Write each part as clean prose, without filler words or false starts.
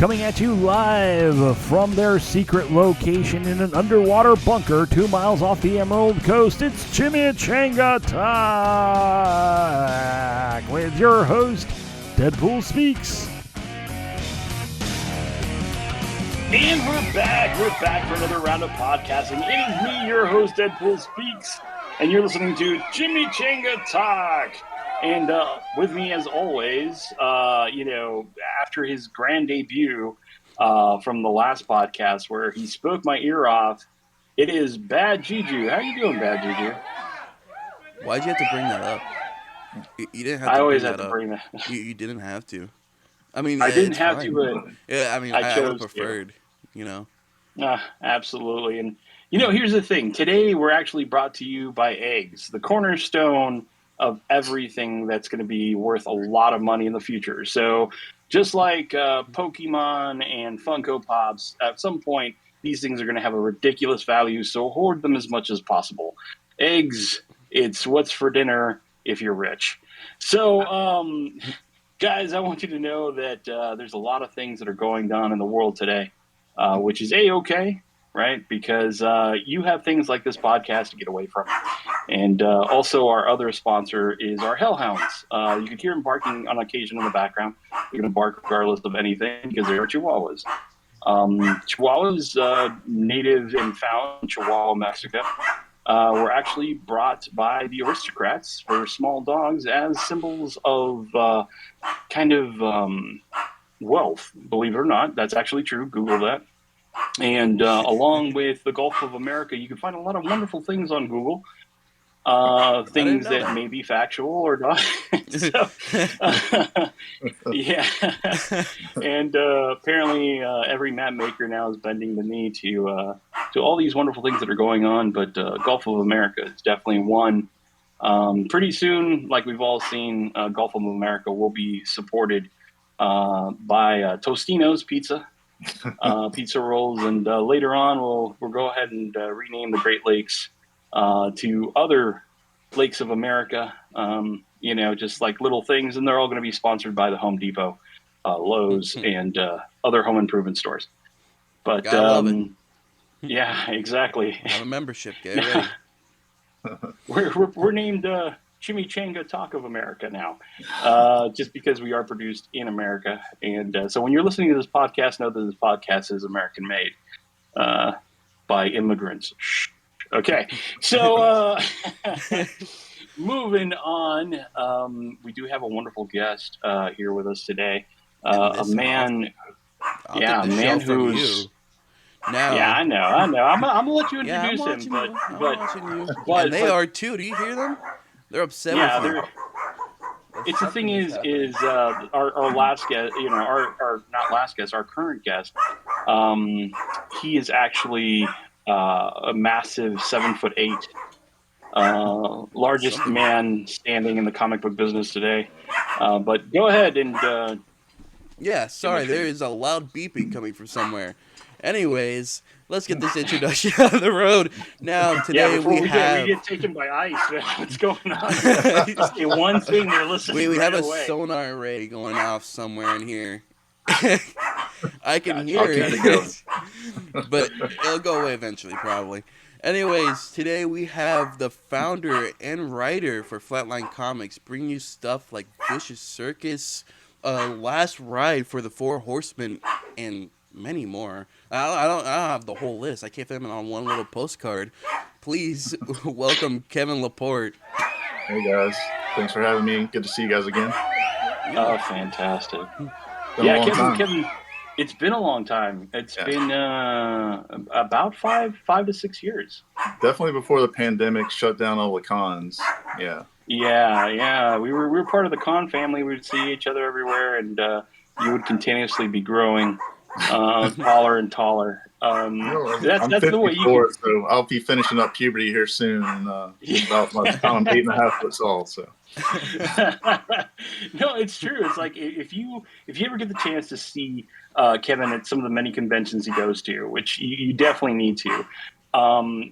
coming at you live from their secret location in an underwater bunker 2 miles off the Emerald Coast. It's Chimichanga Talk with your host, Deadpool Speaks. And we're back for another round of podcasting. It is me, your host, Deadpool Speaks, and you're listening to Chimichanga Talk. And with me, as always, after his grand debut from the last podcast where he spoke my ear off, it is Bad Juju. How you doing, Bad Juju? Why'd you have to bring that up? You didn't have to. I always have to bring that. You didn't have to. I mean, I didn't have to, but yeah, I mean, I would have preferred. Absolutely. And here's the thing. Today we're actually brought to you by eggs, the cornerstone of everything that's going to be worth a lot of money in the future. So just like Pokemon and Funko Pops, at some point, these things are going to have a ridiculous value, so hoard them as much as possible. Eggs, it's what's for dinner if you're rich. So, guys, I want you to know that there's a lot of things that are going on in the world today, which is A-okay, right? Because you have things like this podcast to get away from. And also our other sponsor is our Hellhounds. You can hear them barking on occasion in the background. They're going to bark regardless of anything because they're Chihuahuas. Chihuahuas, native and found in Chihuahua, Mexico, were actually brought by the aristocrats for small dogs as symbols of wealth, believe it or not. That's actually true. Google that. And along with the Gulf of America, you can find a lot of wonderful things on Google. Things that may be factual or not. Yeah. And apparently every map maker now is bending the knee to all these wonderful things that are going on. But Gulf of America is definitely one. Pretty soon, like we've all seen, Gulf of America will be supported by Tostino's Pizza. Pizza rolls, and later on we'll go ahead and rename the Great Lakes to other lakes of America, just like little things, and they're all going to be sponsored by the Home Depot, Lowe's, and other home improvement stores. But yeah, exactly. Have a membership, get ready. We're named Chimichanga Talk of America now, just because we are produced in America. And so when you're listening to this podcast, know that this podcast is American made by immigrants. Shh. Okay, so moving on, we do have a wonderful guest here with us today. A man, who's... Now. Yeah, I know. I'm gonna let you introduce him, but and they are too. Do you hear them? They're upset with you. It's the thing is our last guest, our not last guest, our current guest, he is actually a massive 7'8", largest man standing in the comic book business today. But go ahead and sorry, there is a loud beeping coming from somewhere. Anyways, let's get this introduction out of the road. Now, today we get taken by ice. What's going on? Just one thing they're listening. We have a sonar array going off somewhere in here. I can hear it, but it'll go away eventually, probably. Anyways, today we have the founder and writer for Flatline Comics, bringing you stuff like Vicious Circus, Last Ride for the Four Horsemen, and many more. I don't have the whole list. I can't fit them on one little postcard. Please welcome Kevin LaPorte. Hey guys, thanks for having me. Good to see you guys again. Oh, fantastic! Kevin, it's been a long time. It's been about 5 to 6 years. Definitely before the pandemic shut down all the cons. Yeah. We were part of the con family. We would see each other everywhere, and you would continuously be growing taller and taller. I'm that's 54, the way you can... so I'll be finishing up puberty here soon, and about I'm 8.5 foot tall. So. No, it's true. It's like if you ever get the chance to see Kevin at some of the many conventions he goes to, which you definitely need to.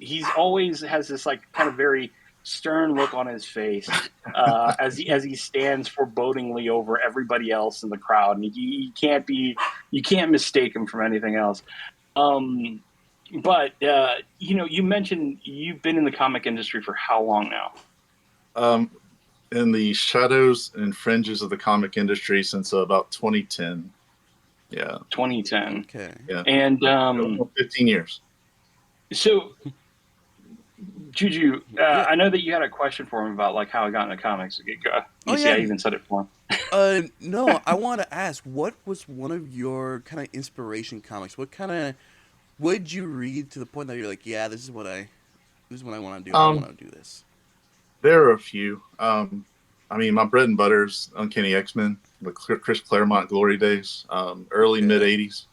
He's always has this like kind of very stern look on his face as he stands forebodingly over everybody else in the crowd, and he can't be you can't mistake him from anything else. But you mentioned you've been in the comic industry for how long now? In the shadows and fringes of the comic industry since about 2010. Yeah. 2010. Okay. Yeah. And 15 years. So, Juju, Yeah. I know that you had a question for him about like how I got into comics. Oh, See, yeah. I even said it for him. No, I want to ask, what was one of your kind of inspiration comics? What did you read to the point that you're like, yeah, this is what I want to do. I want to do this. There are a few. I mean, my bread and butter's Uncanny X-Men, the Chris Claremont glory days, early mid '80s.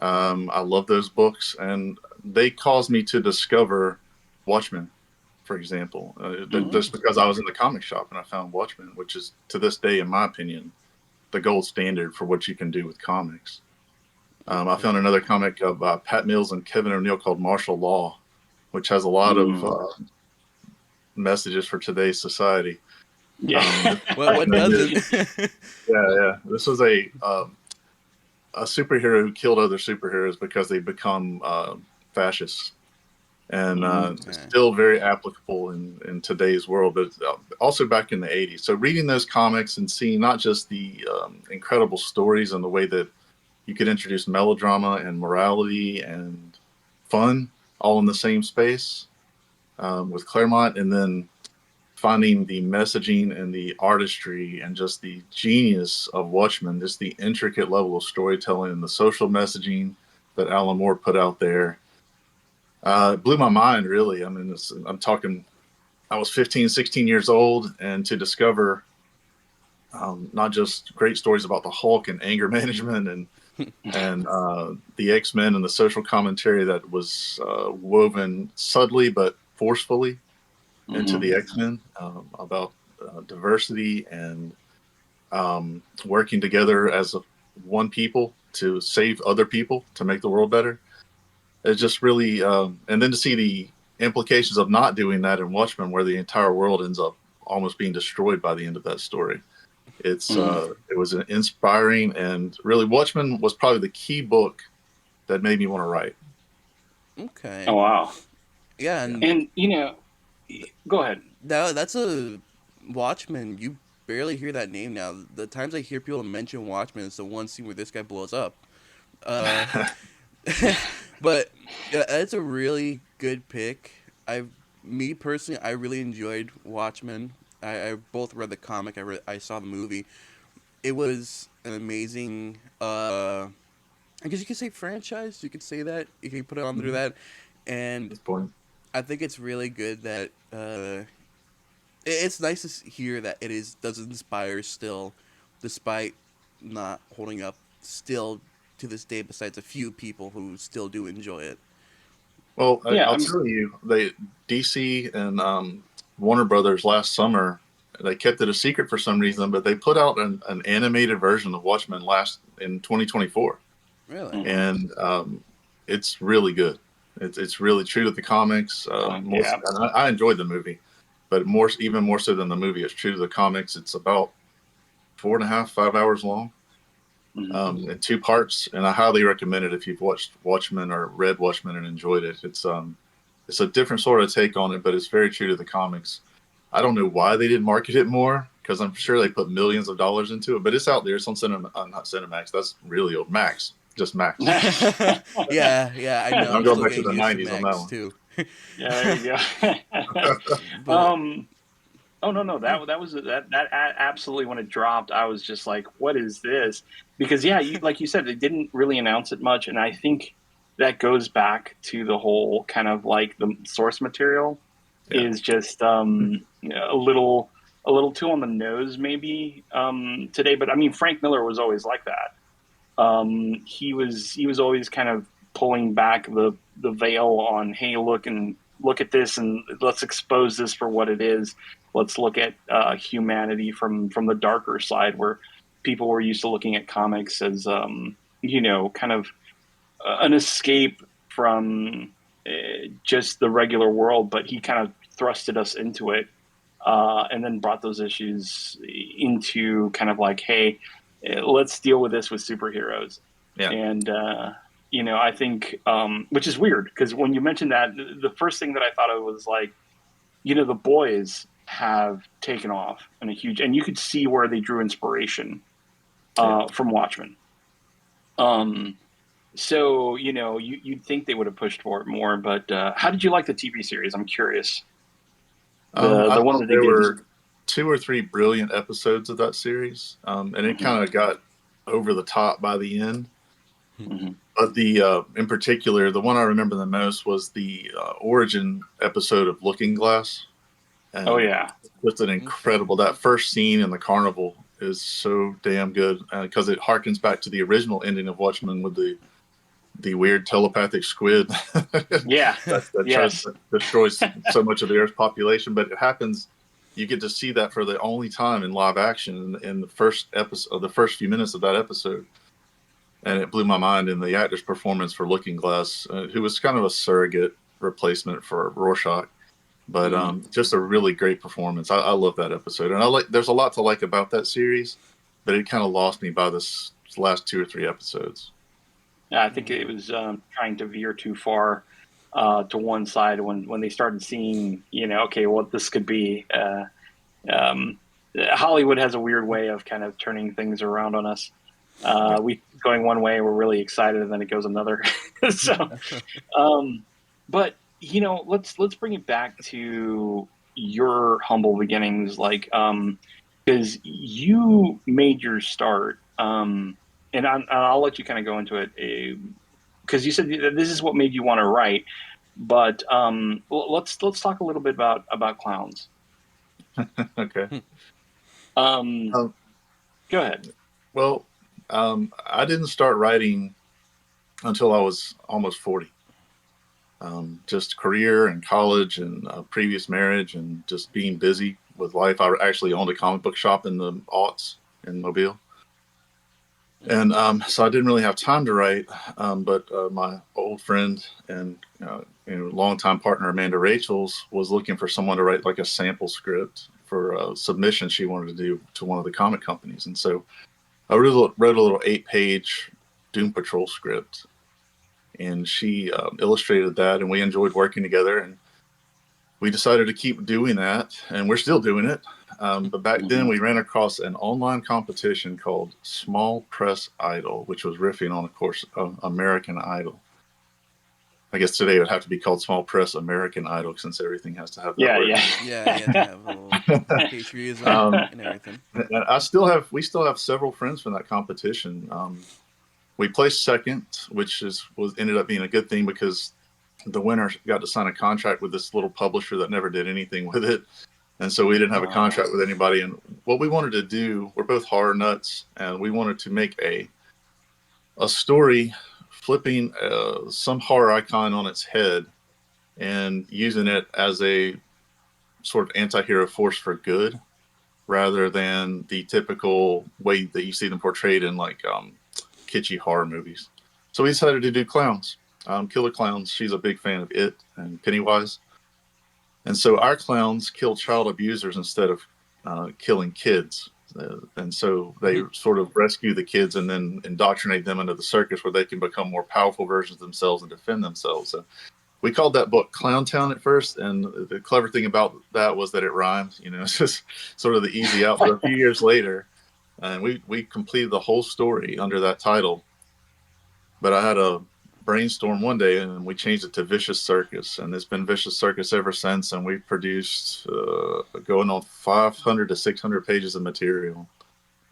I love those books, and they caused me to discover Watchmen, for example, just because I was in the comic shop and I found Watchmen, which is to this day, in my opinion, the gold standard for what you can do with comics. I found another comic of Pat Mills and Kevin O'Neill called Martial Law, which has a lot of messages for today's society. Yeah. What doesn't? Yeah. This was a superhero who killed other superheroes because they become fascists, and it's still very applicable in today's world, but also back in the '80s. So reading those comics and seeing not just the incredible stories and the way that you could introduce melodrama and morality and fun all in the same space with Claremont, and then finding the messaging and the artistry and just the genius of Watchmen, just the intricate level of storytelling and the social messaging that Alan Moore put out there. It blew my mind, really. I mean, I'm talking, I was 15, 16 years old, and to discover not just great stories about the Hulk and anger management and the X-Men and the social commentary that was woven subtly but forcefully into the X-Men about diversity and working together as one people to save other people to make the world better. It's just really, and then to see the implications of not doing that in Watchmen, where the entire world ends up almost being destroyed by the end of that story. It was an inspiring, and really Watchmen was probably the key book that made me want to write. Okay. Oh wow. Yeah, and go ahead. That's a Watchmen. You barely hear that name now. The times I hear people mention Watchmen, it's the one scene where this guy blows up. But it's a really good pick. Me personally, I really enjoyed Watchmen. I both read the comic. I saw the movie. It was an amazing. I guess you could say franchise. You could say that. You could put it under that, and I think it's really good that. It's nice to hear that does inspire still, despite not holding up still to this day. Besides a few people who still do enjoy it. Well, I'll tell you, DC and Warner Brothers last summer, they kept it a secret for some reason, but they put out an animated version of Watchmen in 2024. Really? And it's really good. It's really true to the comics. And I enjoyed the movie, but even more so than the movie, it's true to the comics. It's about 4.5, 5 hours long. In 2 parts, and I highly recommend it if you've watched Watchmen or read Watchmen and enjoyed it. It's a different sort of take on it, but it's very true to the comics. I don't know why they didn't market it more, because I'm sure they put millions of dollars into it, but it's out there. It's on not Cinemax. That's really old. Max, just Max. yeah, I know. I'm going back to the '90s on that one too. Yeah, there you go. Oh no, that absolutely, when it dropped, I was just like, what is this? Because like you said, they didn't really announce it much, and I think that goes back to the whole kind of like the source material is just a little too on the nose maybe today. But I mean, Frank Miller was always like that. He was always kind of pulling back the veil on, hey, look at this, and let's expose this for what it is. Let's look at humanity from the darker side, where people were used to looking at comics as kind of an escape from just the regular world. But he kind of thrusted us into it, and then brought those issues into kind of like, hey, let's deal with this with superheroes. Yeah. And I think, which is weird because when you mentioned that, the first thing that I thought of was like, the boys have taken off in a huge, and you could see where they drew inspiration from Watchmen. So you'd think they would have pushed for it more, but how did you like the TV series? I'm curious. I The one thought that they there did. were 2 or 3 brilliant episodes of that series, and it kind of got over the top by the end. Mm-hmm. But in particular, the one I remember the most was the origin episode of Looking Glass. And Oh yeah, just an incredible. That first scene in the carnival is so damn good because it harkens back to the original ending of Watchmen with the weird telepathic squid yeah, that tries yes, to destroy so much of the Earth's population. But it happens. You get to see that for the only time in live action in the first episode, the first few minutes of that episode, and it blew my mind in the actor's performance for Looking Glass, who was kind of a surrogate replacement for Rorschach. But just a really great performance. I love that episode, and there's a lot to like about that series, but it kind of lost me by this last 2 or 3 episodes. Yeah, I think it was trying to veer too far to one side when they started seeing, okay, what this could be. Um, Hollywood has a weird way of kind of turning things around on us. We going one way, we're really excited, and then it goes another. So, but let's bring it back to your humble beginnings, like because you made your start, and I'll let you kind of go into it, because you said that this is what made you want to write. But let's talk a little bit about clowns. Okay. Um, Um, Go ahead. well, I didn't start writing until I was almost 40. Just career and college and previous marriage and just being busy with life. I actually owned a comic book shop in the aughts in Mobile. And so I didn't really have time to write, but my old friend and longtime partner Amanda Rachels was looking for someone to write like a sample script for a submission she wanted to do to one of the comic companies. And so I wrote a little 8-page Doom Patrol script, and she illustrated that, and we enjoyed working together. And we decided to keep doing that, and we're still doing it. But back then, we ran across an online competition called Small Press Idol, which was riffing on, of course, American Idol. I guess today it would have to be called Small Press American Idol since everything has to have that Yeah, word. Yeah, you have to have a little patriotism and everything. And we still have several friends from that competition. We placed second, which ended up being a good thing because the winner got to sign a contract with this little publisher that never did anything with it. And so we didn't have a contract with anybody. And what we wanted to do, we're both horror nuts, and we wanted to make a story flipping some horror icon on its head and using it as a sort of anti-hero force for good rather than the typical way that you see them portrayed in like kitschy horror movies. So we decided to do clowns, Killer Clowns. She's a big fan of It and Pennywise. And so our clowns kill child abusers instead of killing kids. And so they sort of rescue the kids and then indoctrinate them into the circus where they can become more powerful versions of themselves and defend themselves. So we called that book Clowntown at first. And the clever thing about that was that it rhymes. It's just sort of the easy out. But a few years later, and we completed the whole story under that title. But I had a brainstorm one day and we changed it to Vicious Circus, and it's been Vicious Circus ever since. And we've produced going on 500 to 600 pages of material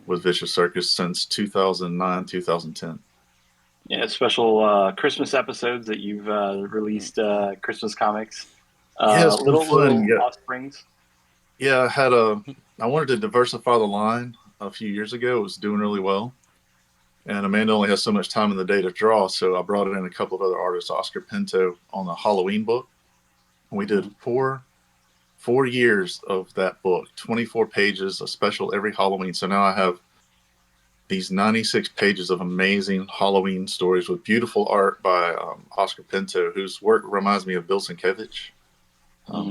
with Vicious Circus since 2009, 2010. Yeah, special Christmas episodes that you've released, Christmas comics. Yeah, it's been fun. Little Yeah, offsprings. yeah. I wanted to diversify the line a few years ago. It was doing really well, and Amanda only has so much time in the day to draw, so I brought in a couple of other artists, Oscar Pinto on the Halloween book. We did 4 years of that book, 24 pages, a special every Halloween. So now I have these 96 pages of amazing Halloween stories with beautiful art by Oscar Pinto, whose work reminds me of Bill Sienkiewicz,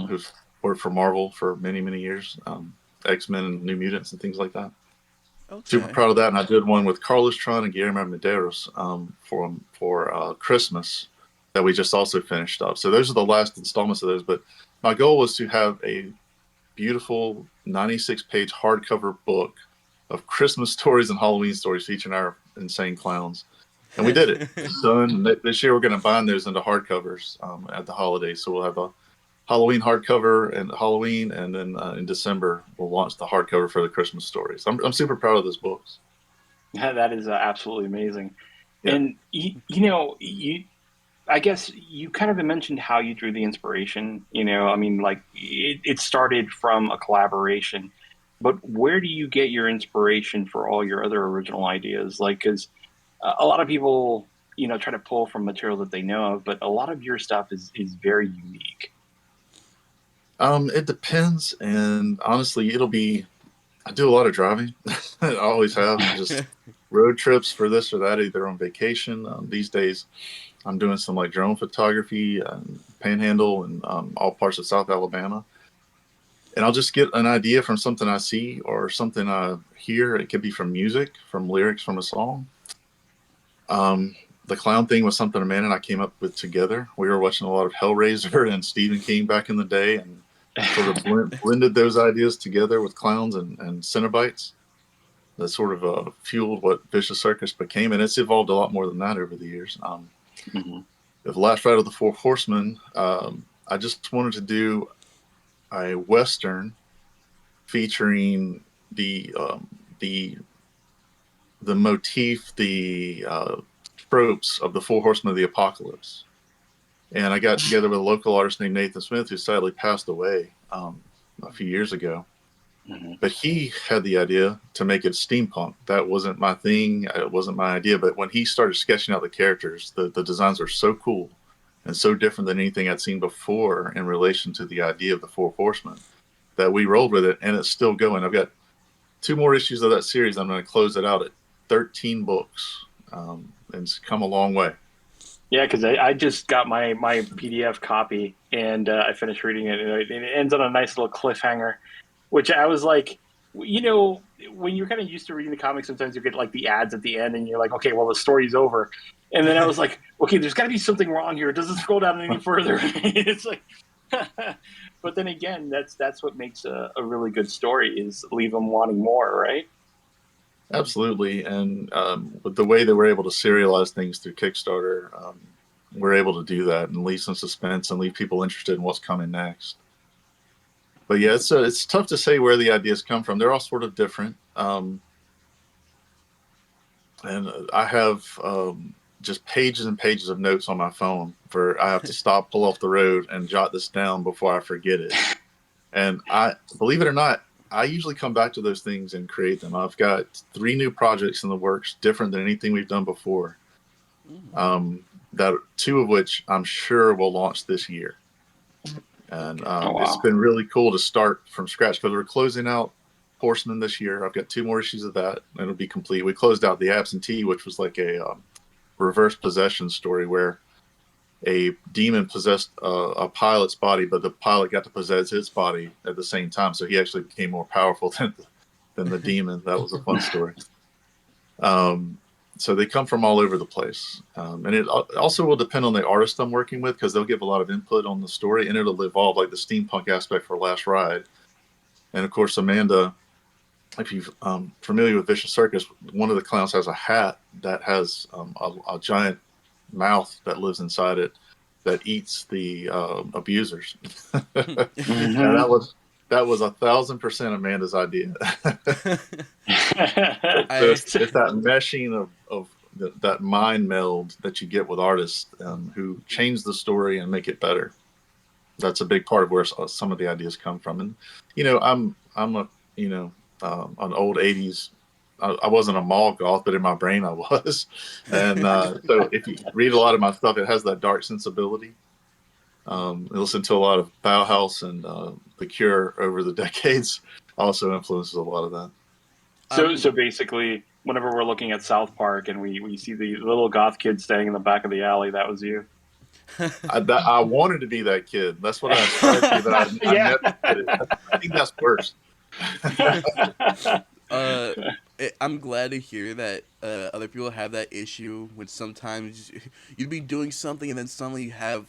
who's worked for Marvel for many, many years, X-Men and New Mutants and things like that. Super Okay. proud of that. And I did one with Carlos Tron and Guillermo Medeiros for Christmas that we just also finished up. So those are the last installments of those. But my goal was to have a beautiful 96-page hardcover book of Christmas stories and Halloween stories featuring our insane clowns. And we did it. So this year we're going to bind those into hardcovers at the holidays. So we'll have a Halloween hardcover and Halloween, and then in December we'll launch the hardcover for the Christmas stories. I'm super proud of those books. That is absolutely amazing. Yeah. And you I guess you kind of mentioned how you drew the inspiration. I mean, like it started from a collaboration, but where do you get your inspiration for all your other original ideas? Like, because a lot of people, try to pull from material that they know of, but a lot of your stuff is very unique. It depends, and honestly, I do a lot of driving. I always have, just road trips for this or that, either on vacation. These days, I'm doing some like drone photography, Panhandle, and all parts of South Alabama. And I'll just get an idea from something I see or something I hear. It could be from music, from lyrics from a song. Um, the clown thing was something Amanda and I came up with together. We were watching a lot of Hellraiser and Stephen King back in the day, and sort of blended those ideas together with clowns and Cenobites. That sort of fueled what Vicious Circus became, and it's evolved a lot more than that over the years. Hmm. The last ride of the Four Horsemen, I just wanted to do a western featuring the the motif, the tropes of the Four Horsemen of the Apocalypse. And I got together with a local artist named Nathan Smith, who sadly passed away a few years ago. Hmm. But he had the idea to make it steampunk. That wasn't my thing. It wasn't my idea. But when he started sketching out the characters, the designs are so cool and so different than anything I'd seen before in relation to the idea of the Four Horsemen that we rolled with it, and it's still going. I've got 2 more issues of that series. I'm going to close it out at 13 books, and it's come a long way. Yeah, because I just got my PDF copy and I finished reading it, and it ends on a nice little cliffhanger, which I was like, when you're kind of used to reading the comics, sometimes you get like the ads at the end, and you're like, okay, well the story's over, and then I was like, okay, there's got to be something wrong here. It doesn't scroll down any further. It's like, but then again, that's what makes a really good story is leave them wanting more, right? Absolutely. And with the way that we're able to serialize things through Kickstarter, we're able to do that and leave some suspense and leave people interested in what's coming next. But yeah, it's tough to say where the ideas come from. They're all sort of different. And I have just pages and pages of notes on my phone for I have to stop, pull off the road, and jot this down before I forget it. And I believe it or not, I usually come back to those things and create them. I've got 3 new projects in the works, different than anything we've done before. That 2 of which I'm sure will launch this year. And Oh it's wow. been really cool to start from scratch because we're closing out Horseman this year. I've got 2 more issues of that, and it'll be complete. We closed out The Absentee, which was like a reverse possession story where a demon possessed a pilot's body, but the pilot got to possess his body at the same time. So he actually became more powerful than the demon. That was a fun story. So they come from all over the place. And it also will depend on the artist I'm working with because they'll give a lot of input on the story and it'll evolve like the steampunk aspect for Last Ride. And of course, Amanda, if you're familiar with Vicious Circus, one of the clowns has a hat that has a giant mouth that lives inside it that eats the abusers. And Hmm. that was 1,000% Amanda's idea. I It's that meshing of that mind meld that you get with artists who change the story and make it better. That's a big part of where some of the ideas come from. And I'm a an old '80s. I wasn't a mall goth, but in my brain I was. And so if you read a lot of my stuff, it has that dark sensibility. I listen to a lot of Bauhaus and The Cure over the decades. Also influences a lot of that. So basically, whenever we're looking at South Park and we see the little goth kid standing in the back of the alley, that was you. I wanted to be that kid. That's what I aspired to, but I Yeah. never did it. I think that's worse. uh I'm glad to hear that other people have that issue when sometimes you'd be doing something and then suddenly you have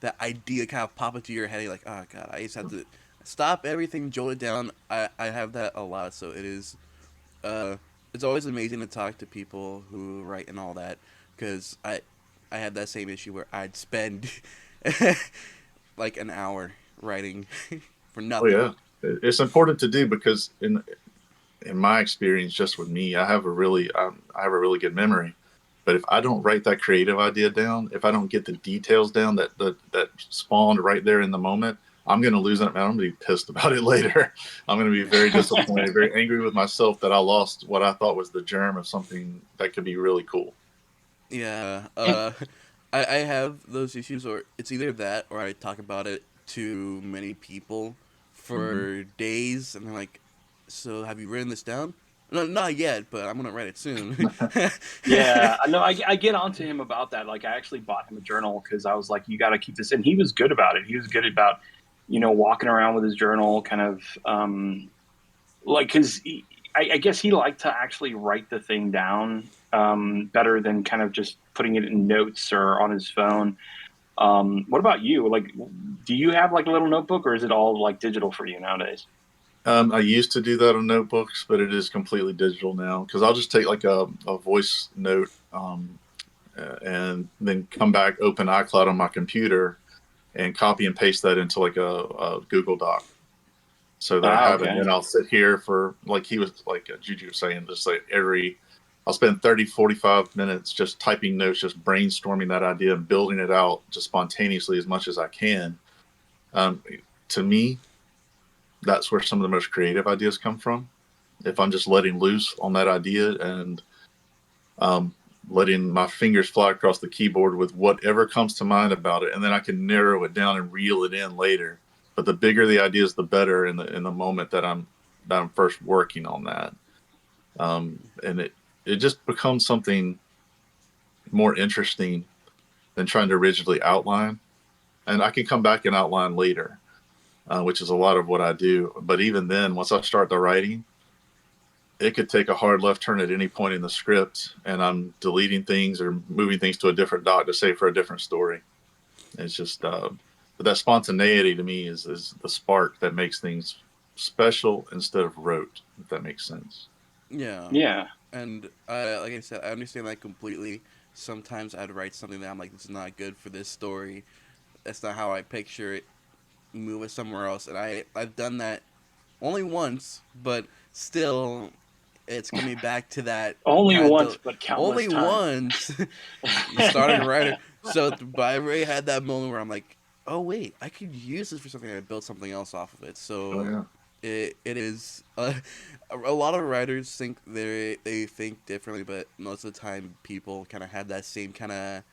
that idea kind of pop into your head. You're like, oh god, I just have to stop everything, jolt it down. I have that a lot, so it is. Uh, it's always amazing to talk to people who write and all that because I had that same issue where I'd spend like an hour writing for Oh nothing. yeah, it's important to do because in my experience, just with me, I have a really good memory. But if I don't write that creative idea down, if I don't get the details down that spawned right there in the moment, I'm going to lose it. And I'm going to be pissed about it later. I'm going to be very disappointed, very angry with myself that I lost what I thought was the germ of something that could be really cool. Yeah, I have those issues, or it's either that or I talk about it to many people Mm-hmm. for days, and they're like, "So have you written this down?" No, not yet, but I'm gonna write it soon. Yeah, I know. I get onto him about that. Like, I actually bought him a journal because I was like, you got to keep this. And he was good about it. He was good about, walking around with his journal, kind of like, because I guess he liked to actually write the thing down better than kind of just putting it in notes or on his phone. What about you? Like, do you have like a little notebook, or is it all like digital for you nowadays? I used to do that on notebooks, but it is completely digital now because I'll just take like a voice note and then come back, open iCloud on my computer, and copy and paste that into like a Google Doc so that I Ah, have it. And okay. then I'll sit here for, like he was, like Juju was saying, just like I'll spend 30, 45 minutes just typing notes, just brainstorming that idea and building it out just spontaneously as much as I can. Um, to me, that's where some of the most creative ideas come from. If I'm just letting loose on that idea and um, letting my fingers fly across the keyboard with whatever comes to mind about it, and then I can narrow it down and reel it in later. But the bigger the ideas, the better in the moment that I'm first working on that, and it just becomes something more interesting than trying to rigidly outline. And I can come back and outline later, which is a lot of what I do. But even then, once I start the writing, it could take a hard left turn at any point in the script, and I'm deleting things or moving things to a different doc to say for a different story. It's just, but that spontaneity to me is the spark that makes things special instead of rote, if that makes sense. Yeah, Yeah. and like I said, I understand that completely. Sometimes I'd write something that I'm like, "This is not good for this story. That's not how I picture it. Move it somewhere else." And I've done that only once, but still, it's coming back to that Only kind once, of but countless only times. once you started a writer. So, but I already had that moment where I'm like, oh wait, I could use this for something. I built something else off of it. Oh So yeah, it is a lot of writers think they think differently, but most of the time people kind of have that same kind of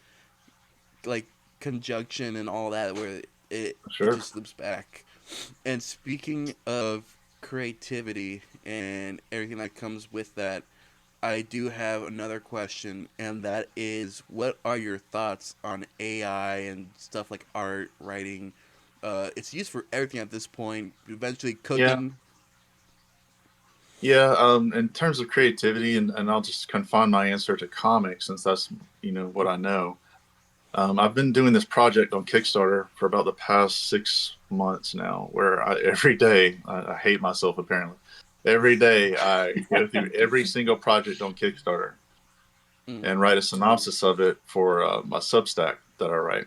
like conjunction and all that where it sure. just slips back. And speaking of creativity and everything that comes with that, I do have another question, and that is, what are your thoughts on AI and stuff like art, writing? It's used for everything at this point. Eventually, Yeah, cooking. yeah. In terms of creativity, and I'll just confine my answer to comics since that's what I know. I've been doing this project on Kickstarter for about the past 6 months now, where every day I hate myself apparently. Every day I go through every single project on Kickstarter Mm, and write a synopsis of it for my Substack that I write.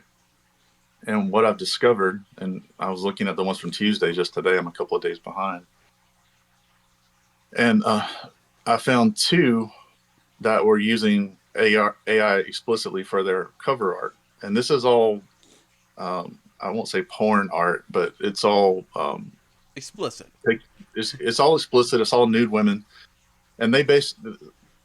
And what I've discovered, and I was looking at the ones from Tuesday just today, I'm a couple of days behind, and I found two that were using AI explicitly for their cover art. And this is all I won't say porn art, but it's all explicit. it's all explicit. It's all nude women, and they base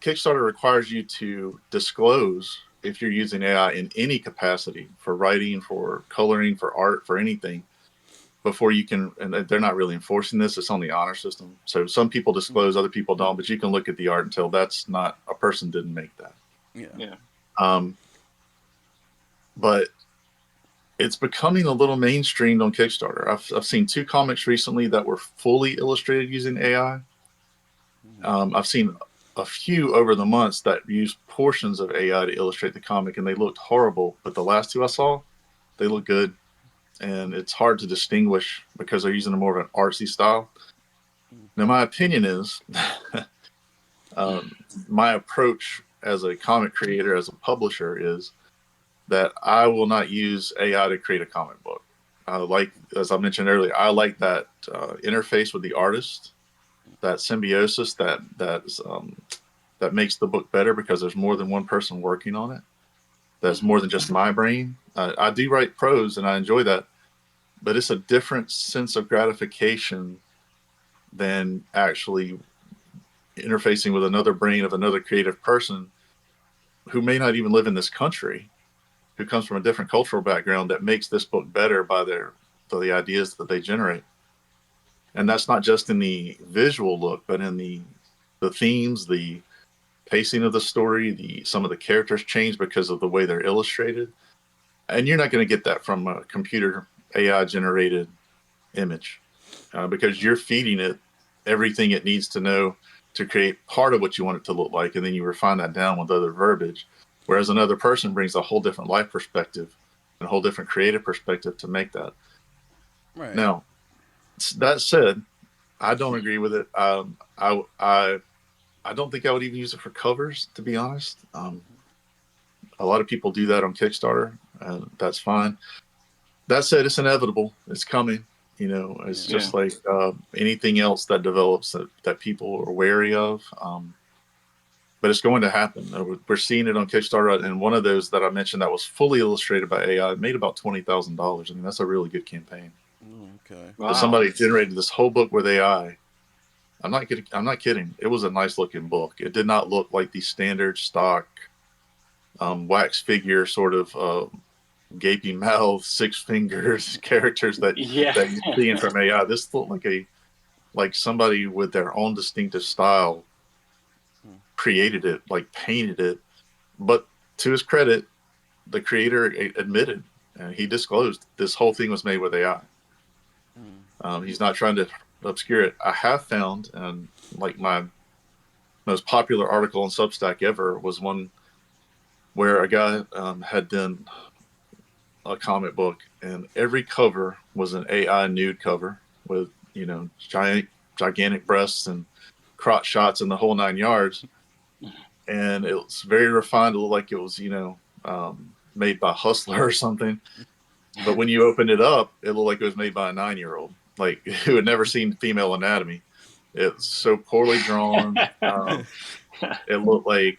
Kickstarter requires you to disclose if you're using AI in any capacity for writing, for coloring, for art, for anything before you can. And they're not really enforcing this. It's on the honor system. So some people Mm, disclose, other people don't. But you can look at the art and tell that's not a person didn't make that. yeah. Yeah. Um, but it's becoming a little mainstreamed on Kickstarter. I've seen two comics recently that were fully illustrated using AI. Mm, I've seen a few over the months that used portions of AI to illustrate the comic, and they looked horrible. But the last two I saw, they look good, and it's hard to distinguish because they're using a more of an artsy style. Now, my opinion is, um, my approach as a comic creator, as a publisher, is that I will not use AI to create a comic book. Like, as I mentioned earlier, I like that interface with the artist, that symbiosis that makes the book better because there's more than one person working on it. That's more than just my brain. I do write prose and I enjoy that, but it's a different sense of gratification than actually interfacing with another brain of another creative person who may not even live in this country, who comes from a different cultural background that makes this book better by the ideas that they generate. And that's not just in the visual look, but in the themes, the pacing of the story, the some of the characters change because of the way they're illustrated. And you're not going to get that from a computer AI generated image because you're feeding it everything it needs to know to create part of what you want it to look like, and then you refine that down with other verbiage. Whereas another person brings a whole different life perspective and a whole different creative perspective to make that. Right. Now, that said, I don't agree with it. I don't think I would even use it for covers, to be honest. A lot of people do that on Kickstarter, and that's fine. That said, it's inevitable. It's coming. You know, it's just like anything else that develops that people are wary of. But it's going to happen. We're seeing it on Kickstarter, and one of those that I mentioned that was fully illustrated by AI made about $20,000. I mean, that's a really good campaign. Okay. Wow. So somebody generated this whole book with AI. I'm not kidding. I'm not kidding. It was a nice looking book. It did not look like the standard stock wax figure sort of gaping mouth, six fingers characters that Yeah. you're seeing from AI. This looked like somebody with their own distinctive style created it, like painted it. But to his credit, the creator admitted and he disclosed this whole thing was made with AI. He's not trying to obscure it. I have found, and like my most popular article on Substack ever was one where a guy had done a comic book, and every cover was an AI nude cover with gigantic breasts and crotch shots and the whole 9 yards. And it was very refined. It looked like it was made by Hustler or something. But when you opened it up, it looked like it was made by a 9-year-old, like who had never seen female anatomy. It's so poorly drawn. It looked like,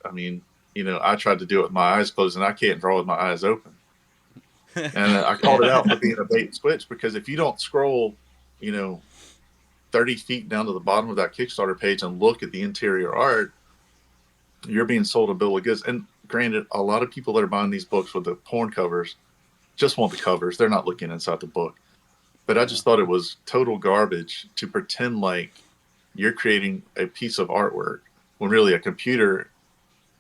I mean, I tried to do it with my eyes closed, and I can't draw with my eyes open. And I called it out for being a bait and switch because if you don't scroll, 30 feet down to the bottom of that Kickstarter page and look at the interior art, you're being sold a bill of goods. And granted, a lot of people that are buying these books with the porn covers just want the covers. They're not looking inside the book. But I just thought it was total garbage to pretend like you're creating a piece of artwork when really a computer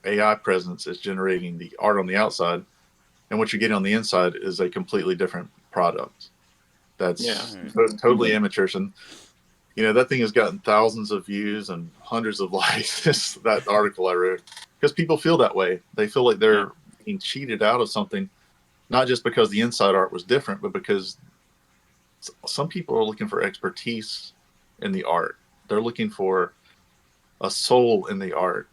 AI presence is generating the art on the outside. And what you're getting on the inside is a completely different product. That's totally amateurish. And, that thing has gotten thousands of views and hundreds of likes, that article I wrote, because people feel that way. They feel like they're being cheated out of something, not just because the inside art was different, but because some people are looking for expertise in the art. They're looking for a soul in the art.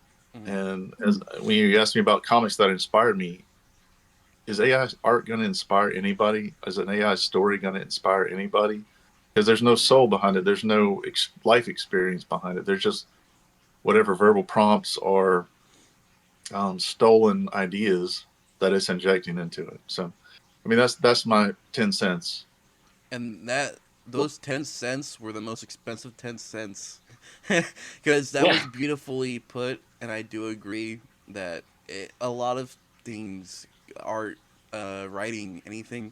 And when you asked me about comics that inspired me, is AI art going to inspire anybody? Is an AI story going to inspire anybody? Because there's no soul behind it. There's no life experience behind it. There's just whatever verbal prompts or stolen ideas that it's injecting into it. So, I mean, that's my 10 cents. And those 10 cents were the most expensive 10 cents. Because that was beautifully put, and I do agree that a lot of things, art, writing, anything,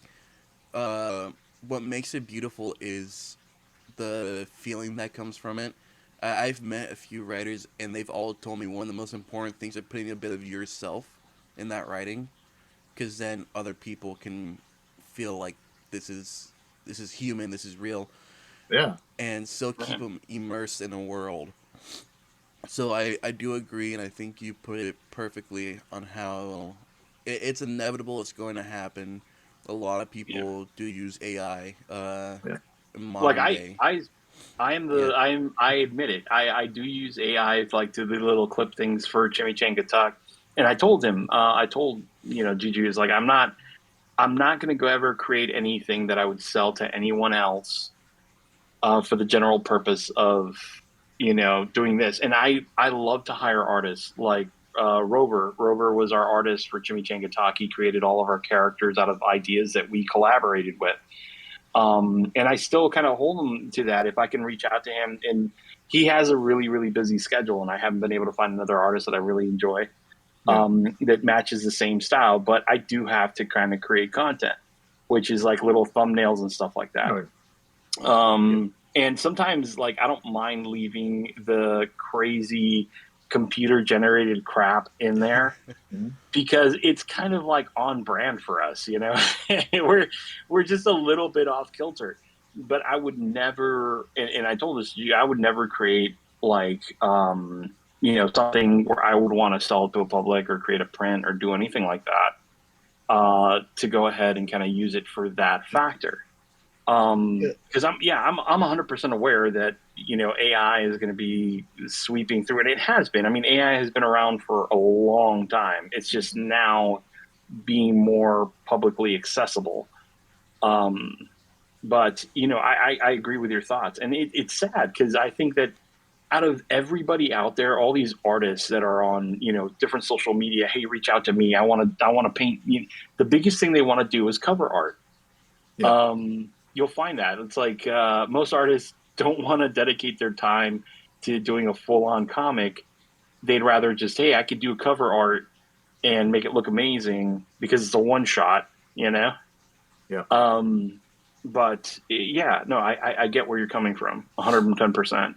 what makes it beautiful is the feeling that comes from it. I've met a few writers, and they've all told me one of the most important things is putting a bit of yourself in that writing, because then other people can feel like this is human, this is real, Yeah. and still keep them immersed in a world. So I do agree, and I think you put it perfectly on how it's inevitable. It's going to happen. A lot of Yeah. people do use AI Yeah. in Like modern day. Yeah. I admit it. I do use AI like to the little clip things for Chimichanga Talk. And I told him, I told, Juju is like, I'm not going to go ever create anything that I would sell to anyone else for the general purpose of, doing this. And I love to hire artists like Rover. Rover was our artist for Chimichanga Talk. He created all of our characters out of ideas that we collaborated with. And I still kind of hold him to that if I can reach out to him. And he has a really, really busy schedule, and I haven't been able to find another artist that I really enjoy Yeah. that matches the same style. But I do have to kind of create content, which is like little thumbnails and stuff like that. Right. And sometimes, like, I don't mind leaving the crazy computer generated crap in there Mhm. because it's kind of like on brand for us, we're just a little bit off kilter. But I would never, and I told this to you, I would never create like something where I would want to sell it to a public or create a print or do anything like that to go ahead and kind of use it for that factor. Yeah. Because I'm 100% aware that AI is going to be sweeping through it. It has been. I mean, AI has been around for a long time. It's just now being more publicly accessible. Um, but I agree with your thoughts, and it's sad because I think that out of everybody out there, all these artists that are on different social media, hey, reach out to me. I want to paint. The biggest thing they want to do is cover art. Yeah. You'll find that it's like most artists don't want to dedicate their time to doing a full-on comic. They'd rather just, hey, I could do cover art and make it look amazing because it's a one shot, you know. Yeah. But yeah, no, I get where you're coming from, 110%.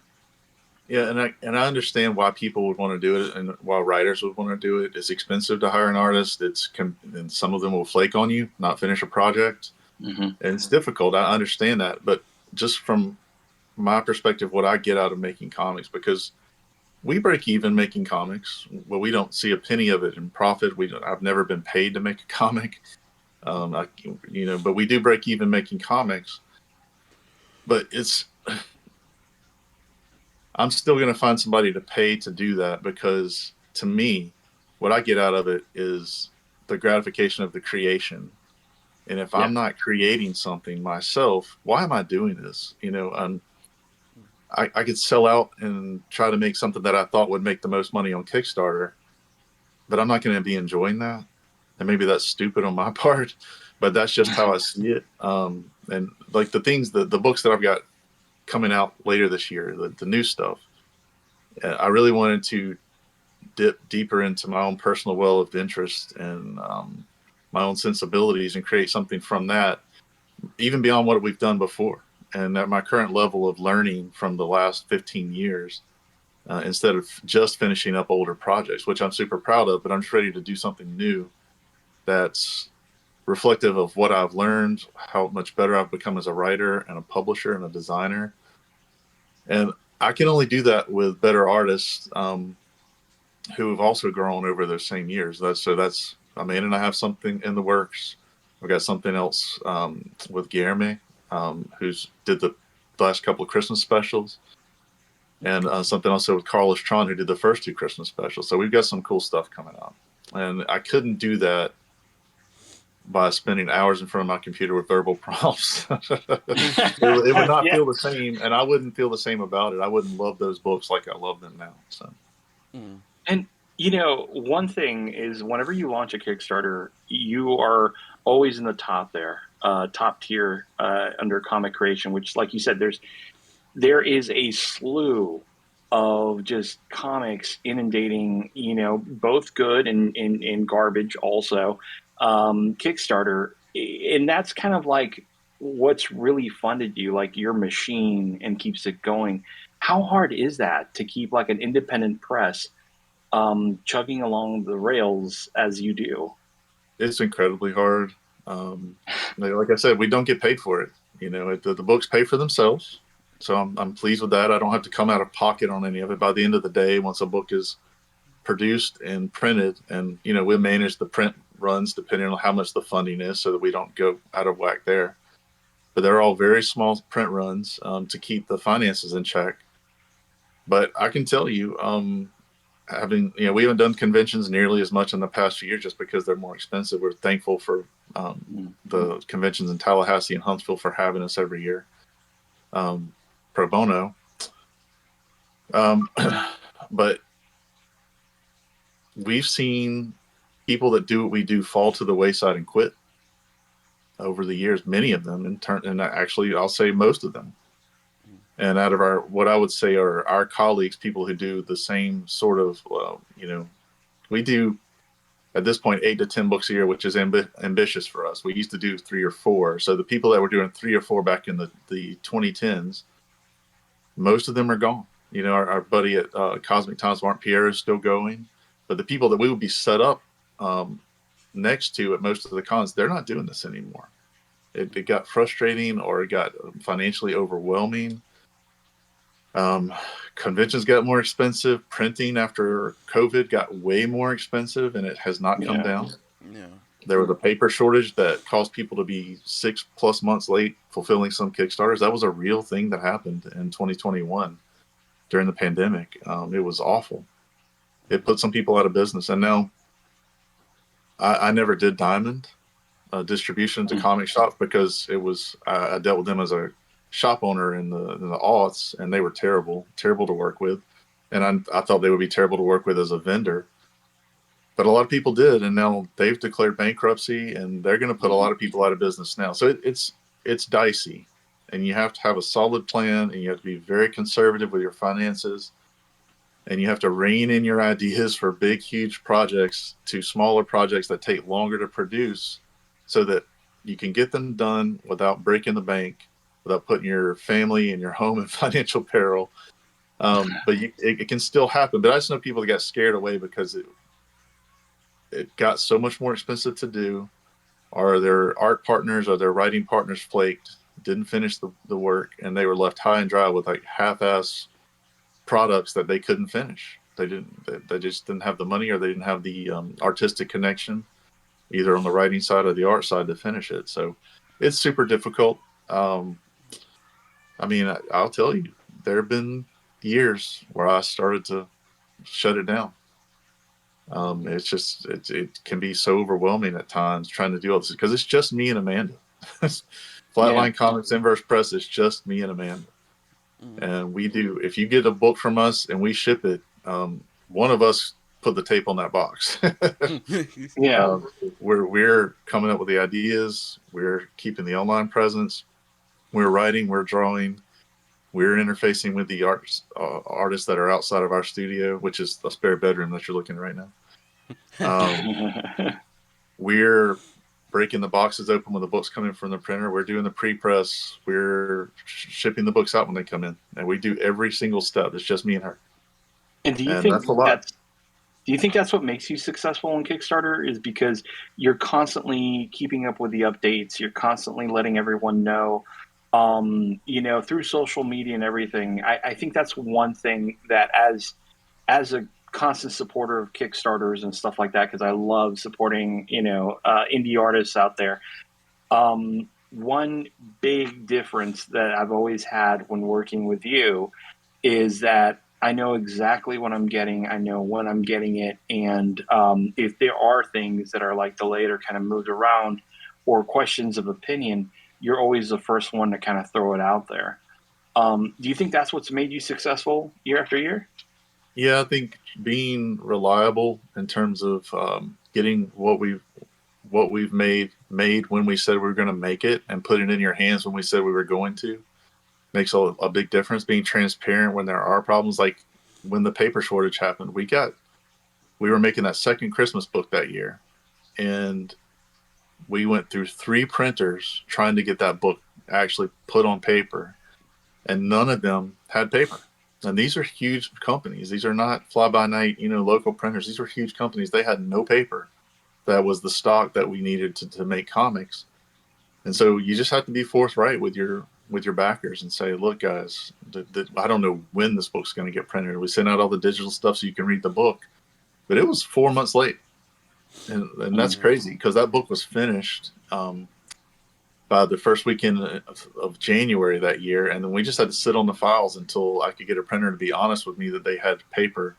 Yeah, and I understand why people would want to do it, and why writers would want to do it. It's expensive to hire an artist. And some of them will flake on you, not finish a project, Mm-hmm. and it's difficult. I understand that, but just from my perspective, what I get out of making comics, because we break even making comics, well, we don't see a penny of it in profit. I've never been paid to make a comic, I, but we do break even making comics. But I'm still going to find somebody to pay to do that, because to me, what I get out of it is the gratification of the creation. And if Yeah. I'm not creating something myself, why am I doing this? I could sell out and try to make something that I thought would make the most money on Kickstarter, but I'm not going to be enjoying that. And maybe that's stupid on my part, but that's just how I see it. And like the books that I've got coming out later this year, the new stuff, I really wanted to dip deeper into my own personal well of interest and my own sensibilities, and create something from that, even beyond what we've done before. And at my current level of learning from the last 15 years, instead of just finishing up older projects, which I'm super proud of, but I'm just ready to do something new that's reflective of what I've learned, how much better I've become as a writer and a publisher and a designer. And I can only do that with better artists, who have also grown over those same years. I mean, and I have something in the works. I've got something else with Guillermo, who's did the last couple of Christmas specials, and something also with Carlos Tron, who did the first two Christmas specials. So we've got some cool stuff coming up, and I couldn't do that by spending hours in front of my computer with verbal prompts. It would not Yeah. feel the same, and I wouldn't feel the same about it. I wouldn't love those books like I love them now. So Mm. And one thing is whenever you launch a Kickstarter, you are always in the top there, top tier under comic creation. Which, like you said, there is a slew of just comics inundating, both good and garbage. Also, Kickstarter, and that's kind of like what's really funded you, like your machine, and keeps it going. How hard is that to keep like an independent press chugging along the rails as you do? it's incredibly hard. Like I said, we don't get paid for it. The books pay for themselves. So I'm pleased with that. I don't have to come out of pocket on any of it. By the end of the day, once a book is produced and printed, and we manage the print runs depending on how much the funding is, so that we don't go out of whack there. But they're all very small print runs to keep the finances in check. But I can tell you, we haven't done conventions nearly as much in the past few years just because they're more expensive. We're thankful for the conventions in Tallahassee and Huntsville for having us every year, pro bono. But we've seen people that do what we do fall to the wayside and quit over the years. Many of them, and actually, I'll say most of them. And out of what I would say are our colleagues, people who do the same sort of, we do at this point 8 to 10 books a year, which is ambitious for us. We used to do 3 or 4. So the people that were doing 3 or 4 back in the 2010s, most of them are gone. Our buddy at Cosmic Times, Mark Pierre, is still going. But the people that we would be set up next to at most of the cons, they're not doing this anymore. It got frustrating, or it got financially overwhelming. Conventions got more expensive. Printing after COVID got way more expensive, and it has not come down. Yeah. There was a paper shortage that caused people to be 6+ months late fulfilling some Kickstarters. That was a real thing that happened in 2021 during the pandemic. It was awful. It put some people out of business. And now I never did Diamond distribution to comic shops because I dealt with them as a shop owner in the aughts, and they were terrible to work with. And I thought they would be terrible to work with as a vendor. But a lot of people did, and now they've declared bankruptcy, and they're going to put a lot of people out of business now. So it's dicey, and you have to have a solid plan, and you have to be very conservative with your finances, and you have to rein in your ideas for big, huge projects to smaller projects that take longer to produce, so that you can get them done without breaking the bank, without putting your family and your home in financial peril. But it can still happen. But I just know people that got scared away because it got so much more expensive to do, or their art partners or their writing partners flaked, didn't finish the work, and they were left high and dry with like half-ass products that they couldn't finish. They just didn't have the money, or they didn't have the artistic connection, either on the writing side or the art side, to finish it. So it's super difficult. I'll tell you, there have been years where I started to shut it down. It can be so overwhelming at times trying to do all this, because it's just me and Amanda. Flatline Comics Inverse Press is just me and Amanda. And if you get a book from us and we ship it, one of us put the tape on that box. We're coming up with the ideas. We're keeping the online presence. We're writing, we're drawing, we're interfacing with the artists that are outside of our studio, which is the spare bedroom that you're looking at right now. We're breaking the boxes open when the books come in from the printer. We're doing the pre-press. We're shipping the books out when they come in, and we do every single step. It's just me and her. And do you think that's what makes you successful in Kickstarter, is because you're constantly keeping up with the updates, you're constantly letting everyone know, through social media and everything. I think that's one thing that, as a constant supporter of Kickstarters and stuff like that, because I love supporting, indie artists out there. One big difference that I've always had when working with you is that I know exactly what I'm getting. I know when I'm getting it. And if there are things that are like delayed or kind of moved around, or questions of opinion, you're always the first one to kind of throw it out there. Do you think that's what's made you successful year after year? Yeah, I think being reliable in terms of getting what we've made when we said we were going to make it, and put it in your hands when we said we were going to, makes a big difference. Being transparent when there are problems, like when the paper shortage happened, we were making that second Christmas book that year, and we went through 3 printers trying to get that book actually put on paper, and none of them had paper. And these are huge companies. These are not fly-by-night, local printers. These were huge companies. They had no paper. That was the stock that we needed to make comics. And so you just have to be forthright with your with your backers and say, look, guys, I don't know when this book's going to get printed. We sent out all the digital stuff so you can read the book, but it was 4 months late. And that's crazy because that book was finished by the first weekend of January that year. And then we just had to sit on the files until I could get a printer to be honest with me that they had paper,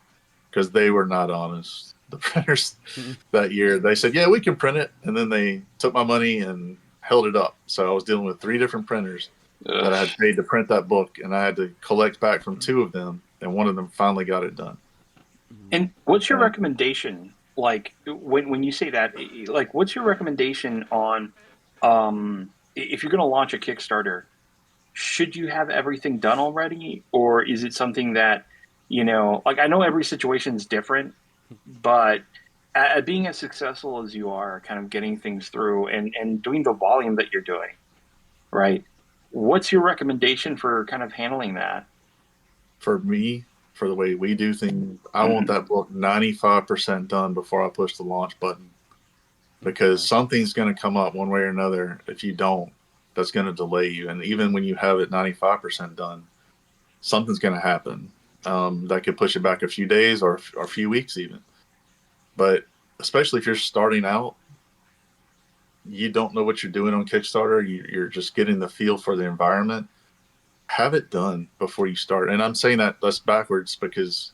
because they were not honest. The printers that year, they said, yeah, we can print it. And then they took my money and held it up. So I was dealing with 3 different printers that I had paid to print that book, and I had to collect back from 2 of them, and one of them finally got it done. And what's your recommendation? Like when you say that, like what's your recommendation on if you're going to launch a Kickstarter? Should you have everything done already, or is it something that, like I know every situation is different, but at being as successful as you are, kind of getting things through and doing the volume that you're doing, right? What's your recommendation for kind of handling that? For me, for the way we do things, I want that book 95% done before I push the launch button, because something's going to come up one way or another. If you don't, that's going to delay you. And even when you have it 95% done, something's going to happen that could push it back a few days or a few weeks even. But especially if you're starting out, you don't know what you're doing on Kickstarter. You're just getting the feel for the environment. Have it done before you start. And I'm saying that's backwards, because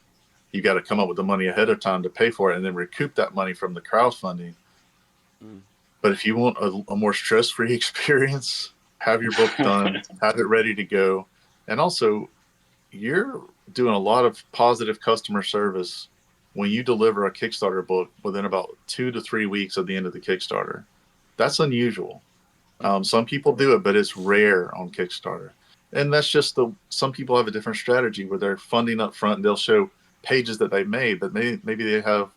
you got to come up with the money ahead of time to pay for it and then recoup that money from the crowdfunding. But if you want a more stress-free experience, have your book done, have it ready to go. And also, you're doing a lot of positive customer service when you deliver a Kickstarter book within about 2 to 3 weeks of the end of the Kickstarter. That's unusual. Some people do it, but it's rare on Kickstarter. And that's just some people have a different strategy where they're funding up front and they'll show pages that they made, but maybe they have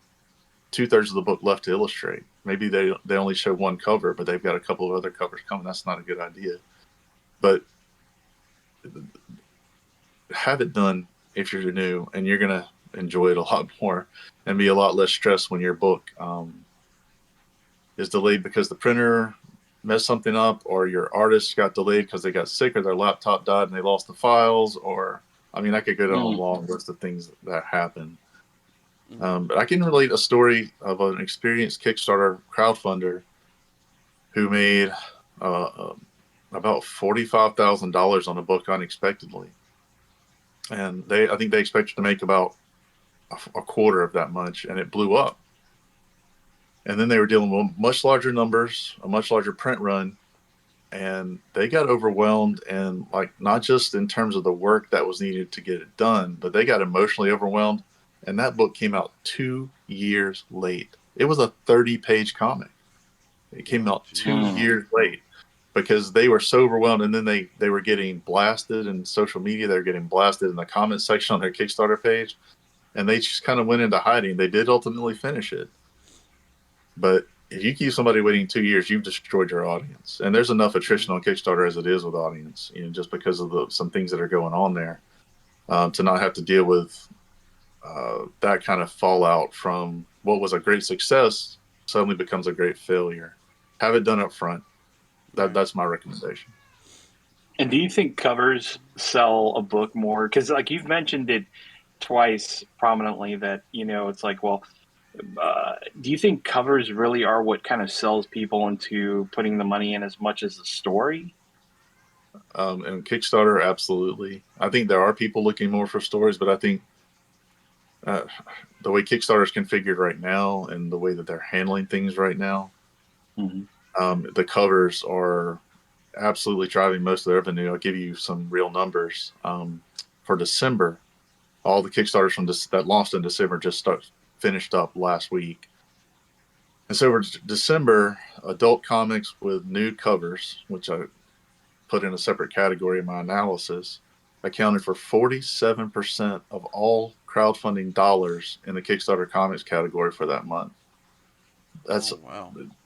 2/3 of the book left to illustrate. Maybe they only show one cover, but they've got a couple of other covers coming. That's not a good idea. But have it done if you're new, and you're going to enjoy it a lot more and be a lot less stressed when your book is delayed because the printer messed something up, or your artist got delayed because they got sick, or their laptop died and they lost the files, or I mean, I could go down a long list of things that happen. But I can relate a story of an experienced Kickstarter crowdfunder who made about $45,000 on a book unexpectedly. And I think they expected to make about a quarter of that much, and it blew up. And then they were dealing with much larger numbers, a much larger print run, and they got overwhelmed, and like not just in terms of the work that was needed to get it done, but they got emotionally overwhelmed. And that book came out 2 years late. It was a 30-page comic. It came out 2 years late because they were so overwhelmed. And then they were getting blasted in social media. They were getting blasted in the comment section on their Kickstarter page. And they just kind of went into hiding. They did ultimately finish it. But if you keep somebody waiting 2 years, you've destroyed your audience. And there's enough attrition on Kickstarter as it is with audience, just because of some things that are going on there, to not have to deal with that kind of fallout from what was a great success suddenly becomes a great failure. Have it done up front. That's my recommendation. And do you think covers sell a book more? Because like you've mentioned it twice prominently that, it's like, well, do you think covers really are what kind of sells people into putting the money in as much as the story? And Kickstarter, absolutely. I think there are people looking more for stories, but I think the way Kickstarter is configured right now and the way that they're handling things right now, the covers are absolutely driving most of the revenue. I'll give you some real numbers. For December, all the Kickstarters that launched in December just finished up last week. And so for December, adult comics with nude covers, which I put in a separate category in my analysis, accounted for 47% of all crowdfunding dollars in the Kickstarter comics category for that month. That's